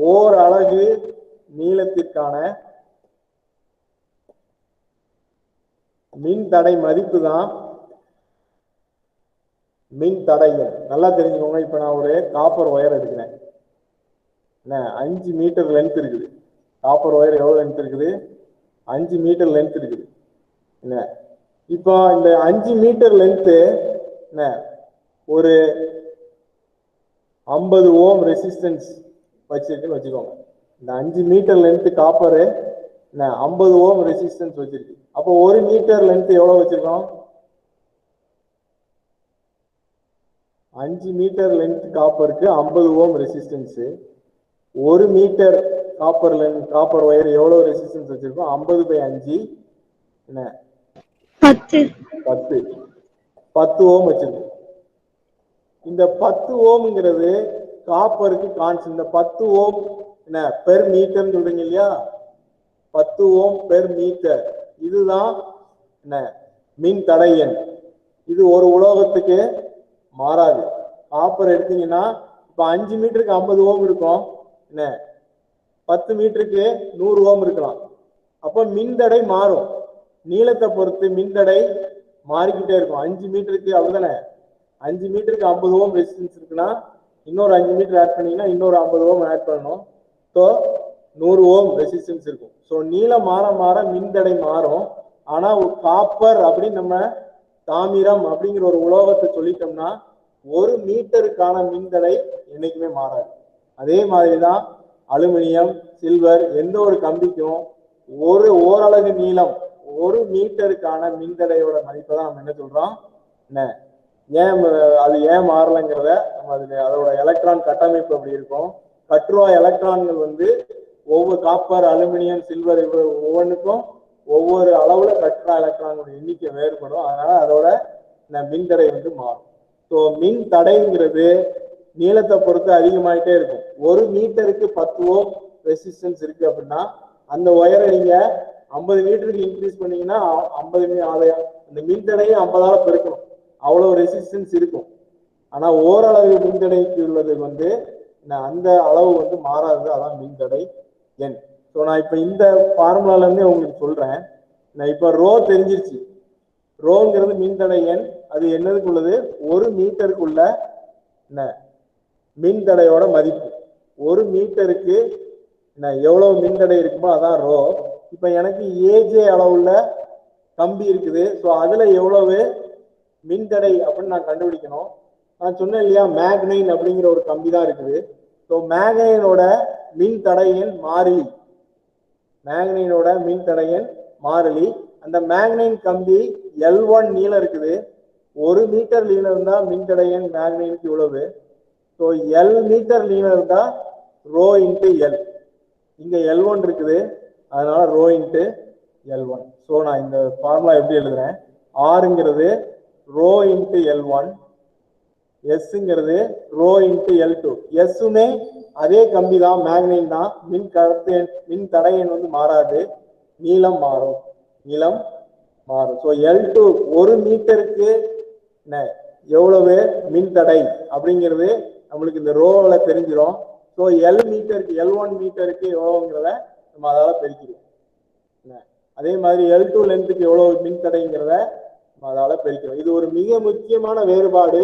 ஓர் அலகு நீளத்திற்கான மின் தடை மதிப்பு தான் மின் தடை எண். நல்லா தெரிஞ்சுக்கோங்க. இப்ப நான் ஒரு காப்பர் ஒயர் எடுக்கிறேன். 5 மீட்டர் லென்த் இருக்குது. காப்பர் ஒயர் எவ்வளவு லென்த் இருக்குது? 5 மீட்டர் லென்த் இருக்குது. என்ன இப்போ இந்த 5 மீட்டர் லென்த்து ஒரு 50 ஓம் ரெசிஸ்டன்ஸ் வச்சிருக்குன்னு வச்சுக்கோங்க. இந்த 5 metre length copper 50 ohm resistance வச்சிருக்கு. அப்போ 1 மீட்டர் லென்த் எவ்வளவு வச்சிருக்கோம்? 5 மீட்டர் லென்த் காப்பருக்கு 50 ohm resistance. 1 metre copper wire எவ்வளவு ரெசிஸ்டன்ஸ் வச்சிருக்கோம்? 50/5 என்ன 10 ஓம் வச்சிருக்கு. இந்த 10 ஓம்ங்கிறது காப்பருக்கு கான்ஸ்டன்ட். இந்த 10 ஓம் என்ன பெர் மீட்டர் சொல்றீங்க இல்லையா? 10 ஓம் பெர் மீட்டர். இதுதான் என்ன மின் தடை எண். இது ஒரு உலோகத்துக்கு மாறாது. காப்பர் எடுத்தீங்கன்னா இப்ப 5 மீட்டருக்கு 50 ஓம் இருக்கும். என்ன 10 மீட்டருக்கு 100 ஓம் இருக்கலாம். அப்ப மின்தடை மாறும். நீளத்தை பொறுத்து மின்தடை மாறிக்கிட்டே இருக்கும். 5 மீட்டருக்கு அப்படிதானே? 5 மீட்டருக்கு 50 ஓம் ரெசிஸ்டன்ஸ் இருக்குன்னா இன்னொரு 5 மீட்டர் ஆட் பண்ணீங்கன்னா இன்னொரு 50 ஓம் ஆட் பண்ணணும். ஸோ 100 ஓம் ரெசிஸ்டன்ஸ் இருக்கும். ஸோ நீளம் மாற மாற மின்தடை மாறும். ஆனா காப்பர் அப்படின்னு நம்ம தாமிரம் அப்படிங்கிற ஒரு உலோகத்தை சொல்லிட்டோம்னா 1 மீட்டருக்கான மின்தடை என்னைக்குமே மாறாது. அதே மாதிரிதான் அலுமினியம், சில்வர் எந்த ஒரு கம்பிக்கும் ஓரலகு நீளம் 1 மீட்டருக்கான மின்தடையோட மதிப்பை தான் நம்ம என்ன சொல்றோம்? என்ன அது ஏன் மாறலைங்கிறத நம்ம அதோட எலக்ட்ரான் கட்டமைப்பு அப்படி இருக்கும். கட்டுரா எலக்ட்ரான்கள் வந்து ஒவ்வொரு காப்பர், அலுமினியம், சில்வர் ஒவ்வொன்றுக்கும் ஒவ்வொரு அளவுல கட்டுரா எலக்ட்ரானோட எண்ணிக்கை வேறுபடும். அதனால அதோட மின்தடை வந்து மாறும். ஸோ மின் தடைங்கிறது நீளத்தை பொறுத்து அதிகமாயிட்டே இருக்கும். 1 மீட்டருக்கு 10 ஓம் ரெசிஸ்டன்ஸ் இருக்கு அப்படின்னா அந்த ஒயரை நீங்க 50 மீட்டருக்கு இன்க்ரீஸ் பண்ணீங்கன்னா 50 அந்த மின்தடையை 50ஆல பெருக்கணும். அவ்வளவு ரெசிஸ்டன்ஸ் இருக்கும். ஆனா ஓரளவு மின்தடைக்கு உள்ளது வந்து அந்த அளவு வந்து மாறாது. அதான் மின்தடை எண். ஸோ நான் இப்ப இந்த ஃபார்முலால இருந்தே உங்களுக்கு சொல்றேன். நான் இப்ப ரோ தெரிஞ்சிருச்சு. ரோங்கிறது மின்தடை எண். அது என்னதுக்குள்ளது? 1 மீட்டருக்குள்ள என்ன மின்தடையோட மதிப்பு. 1 மீட்டருக்கு எவ்வளவு மின்தடை இருக்குமோ அதான் ரோ. இப்ப எனக்கு ஏஜே அளவுள்ள கம்பி இருக்குது. ஸோ அதுல எவ்வளவு மின்தடை அப்படின்னு நான் கண்டுபிடிக்கணும். நான் சொன்னேன் இல்லையா, மேக்னைன் அப்படிங்கிற ஒரு கம்பி தான் இருக்குது. ஸோ மேக்னைனோட மின் தடையன் மாறிலி. மேக்னைனோட மின் தடையன் மாறிலி. அந்த மேக்னைன் கம்பி L1 நீளம் இருக்குது. 1 மீட்டர் நீளம் இருந்தா மின்தடையன் மேக்னைனுக்கு இவ்வளவு. ஸோ L மீட்டர் நீளம் இருந்தா ரோ இன்ட்டு எல். இங்க L1 இருக்குது, அதனால ரோ இன்ட்டு L1. ஸோ நான் இந்த ஃபார்முலா எப்படி எழுதுறேன்? ஆறுங்கிறது ரோ இன்ட்டு L1 எஸ்ங்கிறது ரோ இன்ட்டு L2. எஸ்ஸுமே அதே கம்பி தான், மேக்னைன் தான். மின் தடை எண் வந்து மாறாது, நீளம் மாறும். ஸோ L2 1 மீட்டருக்கு எவ்வளவு மின் தடை அப்படிங்கிறது நம்மளுக்கு இந்த ரோல தெரிஞ்சிடும். ஸோ L1 மீட்டருக்கு எவ்வளவுங்கிறத நம்ம அதால பெருக்கிறோம். அதே மாதிரி L2 லென்த்துக்கு எவ்வளவு மின் தடைங்கிறத நம்ம அதால பெருக்கிறோம். இது ஒரு மிக முக்கியமான வேறுபாடு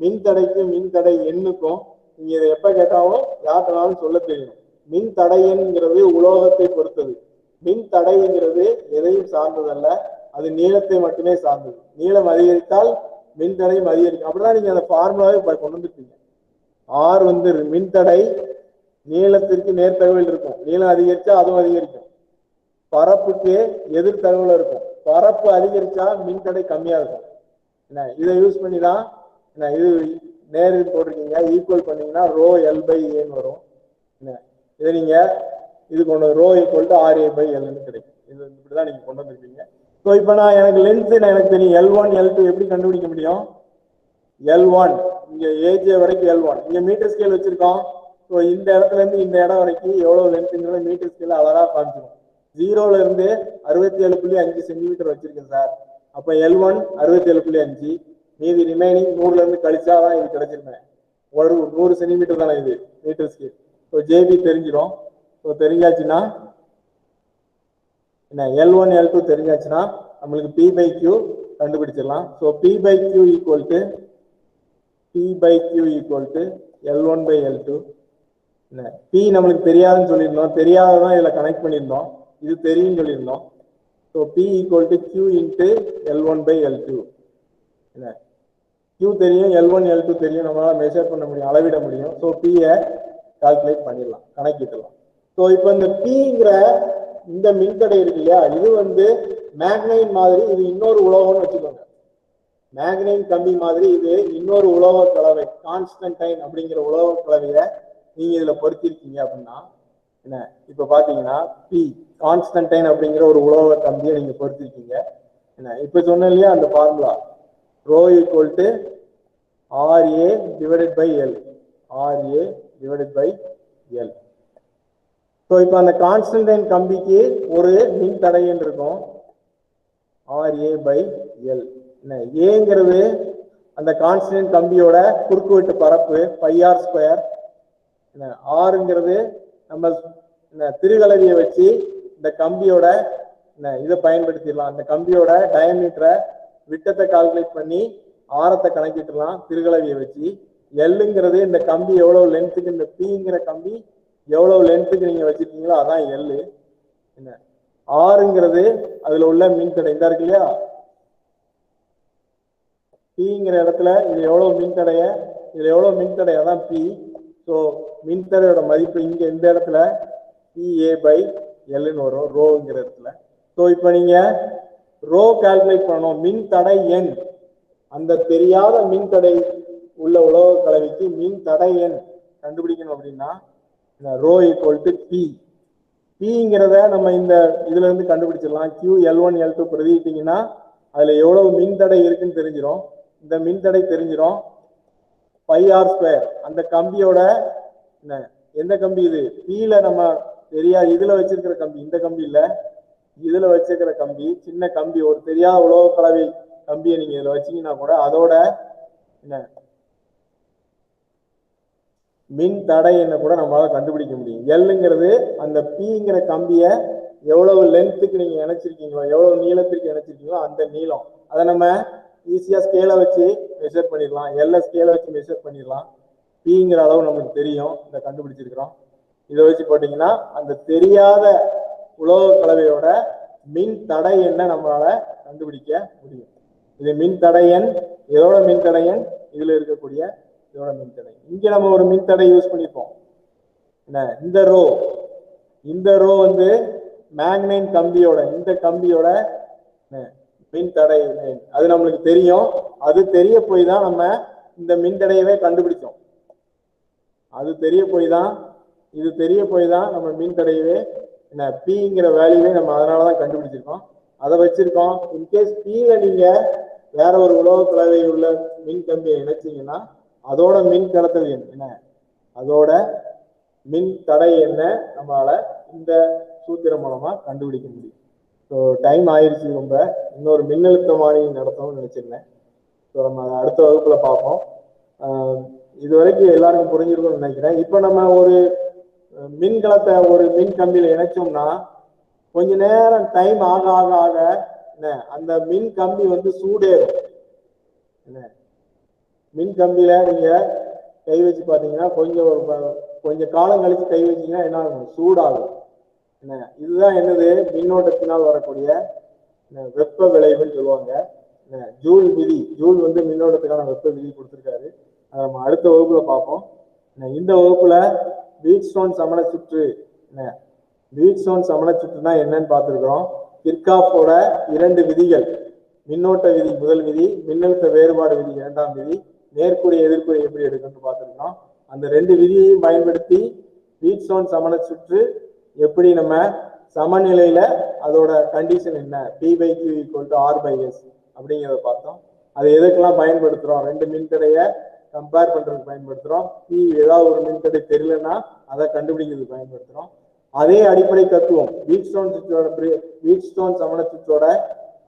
மின் தடைக்கும் மின் தடை எண்ணுக்கும். நீங்க இதை எப்ப கேட்டாலும் யார்கிட்டனாலும் சொல்ல தெரியணும். மின் தடை எண்ங்கிறது உலோகத்தை பொறுத்தது, மின் தடைங்கிறது எதையும் சார்ந்ததல்ல, அது நீளத்தை மட்டுமே சார்ந்தது. நீளம் அதிகரித்தால் மின் தடையும் அதிகரிக்கும். அப்படிதான் நீங்க அந்த ஃபார்முலாவை கொண்டு வந்துருக்கீங்க. ஆர் வந்து மின் தடை நீளத்திற்கு நேர்த்தகவல் இருக்கும், நீளம் அதிகரிச்சா அதுவும் அதிகரிக்கும். பரப்புக்கு எதிர் தகவல் இருக்கும், பரப்பு அதிகரிச்சா மின் தடை கம்மியா இருக்கும். இதை யூஸ் பண்ணி தான் இது நேரில் போட்டிருக்கீங்க. ஈக்குவல் பண்ணீங்கன்னா ரோ L/Aன்னு வரும். இதை நீங்க இது கொண்டு ரோ ஈக்குவல் டு RA/Lன்னு கிடைக்கும். இது இப்படிதான் நீங்க கொண்டு வந்திருக்கீங்க. ஸோ இப்போ நான் எனக்கு லென்த் எனக்கு தெரியும், L1 L2 எப்படி கண்டுபிடிக்க முடியும்? L1 இங்க ஏஜே வரைக்கும் L1, இங்க மீட்டர் ஸ்கேல் வச்சிருக்கோம். ஸோ இந்த இடத்துல இருந்து இந்த இடம் வரைக்கும் எவ்வளவு லென்த்ங்கிறத மீட்டர் ஸ்கேல் அழகா காமிச்சிடும். 0ல இருந்து 67.5 சென்டிமீட்டர் வச்சிருக்கேன் சார். அப்ப L1 67.5, மீதி ரிமைனிங் 100ல இருந்து கழிச்சாதான் இது கிடைச்சிருக்கேன். ஒரு 100 சென்டிமீட்டர் தானே இது மீட்டர் ஸ்கேல். ஸோ ஜேபி தெரிஞ்சிடும். ஸோ தெரிஞ்சாச்சுன்னா L1 L2 தெரிஞ்சாச்சுன்னா நம்மளுக்கு P/Q கண்டுபிடிச்சிடலாம். So P/Q equal to L1/L2. P நம்மளுக்கு தெரியாதுன்னு சொல்லியிருந்தோம், தெரியாததான் இதுல கனெக்ட் பண்ணியிருந்தோம், இது தெரியும் சொல்லியிருந்தோம். So P equal to Q into L1/L2. Q தெரியும், L1 L2 தெரியும், நம்மளால மெஷர் பண்ண முடியும், அளவிட முடியும். ஸோ P-யை கால்குலேட் பண்ணிடலாம், கணக்கிடலாம். ஸோ இப்போ இந்த P-ங்கிற இந்த மின்தடை இருக்கு இல்லையா, இது வந்து மேக்னைன் மாதிரி, இது இன்னொரு உலோகம்னு வச்சுக்கோங்க. மேக்னைன் கம்பி மாதிரி இது இன்னொரு உலோக கலவை, கான்ஸ்டன்டைன் அப்படிங்கிற உலோக கலவையை நீங்க இதுல பொருத்திருக்கீங்க அப்படின்னா என்ன, இப்ப பாத்தீங்கன்னா P கான்ஸ்டன்டைன் அப்படிங்கிற ஒரு உலோக கம்பியை நீங்க பொருத்திருக்கீங்க. என்ன இப்ப சொன்ன இல்லையா அந்த formula, rho equal to RA divided by L, RA divided by L. So இப்போ அந்த கான்ஸ்டன்டைன் கம்பிக்கு ஒரு மின் தடைன்னு இருக்கும், RA/L. ஏங்கிறது அந்த கான்ஸ்டன்ட் கம்பியோட குறுக்குவெட்டு பரப்பு πr². ஆறுங்கிறது நம்ம திருகலவியை வச்சு இந்த கம்பியோட இதை பயன்படுத்திடலாம், அந்த கம்பியோட டயமீட்டரை விட்டத்தை கால்குலேட் பண்ணி ஆரத்தை கணக்கிட்டுலாம் திருகலவியை வச்சு. எல்லுங்கிறது இந்த கம்பி எவ்வளவு லென்த்துக்கு, இந்த P-ங்கிற கம்பி எவ்வளவு லென்த்துக்கு நீங்க வச்சிருக்கீங்களோ அதான் எல்லு. என்ன ஆறுங்கிறது அதுல உள்ள மின்தடை இந்த இருக்கு இல்லையா, P-ங்கிற இடத்துல இது எவ்வளவு மின்தடைய, இதுல எவ்வளவு மின்தடை அதான் P. ஸோ மின்தடையோட மதிப்பு இங்க இந்த இடத்துல PA/Lன்னு வரும் ரோங்கிற இடத்துல. ஸோ இப்போ நீங்க ரோ கால்குலேட் பண்ணணும், மின் தடை எண், அந்த தெரியாத மின் தடை உள்ள உலோக கலவைக்கு மின் தடை எண் கண்டுபிடிக்கணும் அப்படின்னா ரோ ஈக்குவல் டு P. Pங்கிறத நம்ம இந்த இதுல இருந்து கண்டுபிடிச்சிடலாம். Q L1 L2 பிரதிட்டீங்கன்னா அதுல எவ்வளவு மின் தடை இருக்குன்னு தெரிஞ்சிடும். இந்த மின் தடை தெரிஞ்சிடும், πr². அந்த கம்பியோட எந்த கம்பி இது, P-ல நம்ம தெரியாது, இதுல வச்சிருக்கிற கம்பி, இந்த கம்பி இல்ல, இதுல வச்சிருக்கிற கம்பி சின்ன கம்பி, ஒரு தெரியாத உலோக கலவை கம்பியை நீங்க இதுல வச்சீங்கன்னா கூட அதோட மின் தடை என்ன கூட நம்மளால கண்டுபிடிக்க முடியும். எல்லுங்கிறது அந்த P-ங்கிற கம்பியை எவ்வளவு லென்த்துக்கு நீங்க இணைச்சிருக்கீங்களோ, எவ்வளவு நீளத்திற்கு இணைச்சிருக்கீங்களோ அந்த நீளம், அதை நம்ம ஈஸியா ஸ்கேலை வச்சு மெஷர் பண்ணிடலாம், எல்ல ஸ்கேலை வச்சு மெஷர் பண்ணிடலாம். P-ங்கிற அளவு நமக்கு தெரியும், இதை கண்டுபிடிச்சிருக்கிறோம். இதை வச்சு போட்டீங்கன்னா அந்த தெரியாத உலோக கலவையோட மின் தடை என்ன நம்மளால கண்டுபிடிக்க முடியும். இது மின் தடை எண், இதோட மின் தடை எண், இதுல இருக்கக்கூடிய இதோட மின்தடை. இங்க நம்ம ஒரு மின்தடை யூஸ் பண்ணிப்போம். இந்த ரோ வந்து மேக்னைன் கம்பியோட, இந்த கம்பியோட மின்தடை அது நம்மளுக்கு தெரியும். அது தெரிய போய் தான் நம்ம இந்த மின்தடையவே கண்டுபிடிச்சோம். அது தெரிய போய் தான், இது தெரிய போய் தான் நம்ம மின்தடையவே P-ங்கிற வேல்யூவே நம்ம அதனாலதான் கண்டுபிடிச்சிருக்கோம், அதை வச்சிருக்கோம். இன்கேஸ் P-ல நீங்க வேற ஒரு உலோக கலவை உள்ள மின் கம்பியை இணைச்சீங்கன்னா அதோட மின் கடத்தல் எண் என்ன, அதோட மின் தடை என்ன நம்மளால இந்த சூத்திரம் மூலமா கண்டுபிடிக்க முடியும். ஸோ டைம் ஆயிடுச்சு ரொம்ப. இன்னொரு மின்னழுத்தமானி நடத்தணும்னு நினைச்சிருந்தேன். ஸோ நம்ம அடுத்த வகுப்புல பார்ப்போம். இது வரைக்கும் எல்லாருக்கும் புரிஞ்சிருக்கும்னு நினைக்கிறேன். இப்போ நம்ம ஒரு மின்கலத்தை ஒரு மின் கம்பியில இணைச்சோம்னா கொஞ்ச நேரம் டைம் ஆக ஆக ஆக என்ன அந்த மின் கம்பி வந்து சூடேறும். என்ன மின் கம்பியில நீங்க கை வச்சு பார்த்தீங்கன்னா கொஞ்சம் காலம் கழிச்சு கை வச்சீங்கன்னா என்ன ஆகும், சூடாகும். என்ன இதுதான் என்னது, மின்னோட்டத்தினால் வரக்கூடிய வெப்ப விளைவுன்னு சொல்லுவாங்க. ஜூல் விதி, ஜூல் வந்து மின்னோட்டத்துக்கான வெப்ப விதி கொடுத்துருக்காரு. அதை நம்ம அடுத்த வகுப்புல பார்ப்போம். இந்த வகுப்புல வீட்ஸ்டோன் சமண சுற்று, வீட்ஸ்டோன் சமண சுற்றுனா என்னன்னு பார்த்துருக்கிறோம். கிர்காஃபோட 2 விதிகள், மின்னோட்ட விதி முதல் விதி, மின்னழுத்த வேறுபாடு விதி 2ஆம் விதி, நேர்க்குறி எதிர்க்குறி எப்படி எடுக்கணும்னு பார்த்துருக்கோம். அந்த 2 விதியையும் பயன்படுத்தி வீட்ஸ்டோன் சமண சுற்று எப்படி நம்ம சமநிலையில அதோட கண்டிஷன் என்ன, P/Q = R/S அப்படிங்கிறத பார்த்தோம். அது எதுக்கெல்லாம் பயன்படுத்துறோம், 2 மின்தடைய கம்பேர் பண்றதுக்கு பயன்படுத்துறோம். ஏதாவது ஒரு மின்தடை தெரியலன்னா அதை கண்டுபிடிக்கிறதுக்கு பயன்படுத்துறோம். அதே அடிப்படை தத்துவம் வீட்ஸ்டோன் சமண சுற்றோட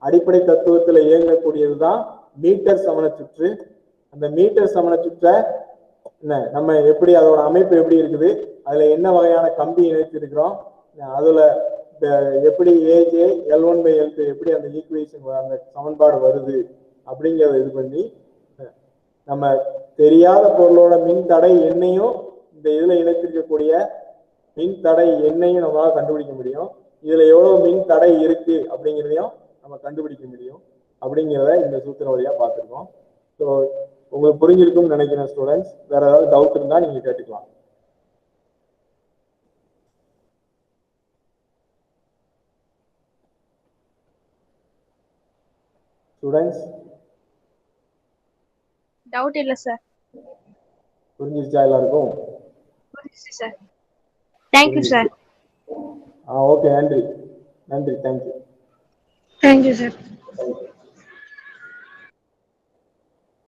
அடிப்படை தத்துவத்துல இயங்கக்கூடியதுதான் மீட்டர் சமண சுற்று. அந்த மீட்டர் சமண சுற்றை நம்ம எப்படி, அதோட அமைப்பு எப்படி இருக்குது, அதுல என்ன வகையான கம்பி இணைத்திருக்கிறோம், அதுல எப்படி ஏஜே L1/L2 எப்படி அந்த ஈக்குவேஷன் அந்த சமன்பாடு வருது அப்படிங்கிறத இது பண்ணி நம்ம தெரியாத பொருளோட மின் தடை எண்ணையும் இந்த இதுல இணைத்திருக்கக்கூடிய மின் தடை எண்ணையும் நம்மளால கண்டுபிடிக்க முடியும். இதுல எவ்வளவு மின் தடை இருக்கு அப்படிங்கிறதையும் நம்ம கண்டுபிடிக்க முடியும். அப்படிங்கிறத இந்த சூத்திரம் வழியா பார்த்துருக்கோம். ஸோ உங்களுக்கு புரிஞ்சிருக்கும்னு நினைக்கிறேன் ஸ்டூடெண்ட்ஸ். வேற ஏதாவது டவுட் இருந்தா நீங்க கேட்டுக்கலாம். ஸ்டூடெண்ட்ஸ் டவுட் இல்ல சார். புரிஞ்சிருச்சா எல்லாருக்கும்? புரிஞ்சிருச்சு சார். Thank you sir. ஓகே, நன்றி நன்றி, தேங்க்யூ. Thank you sir.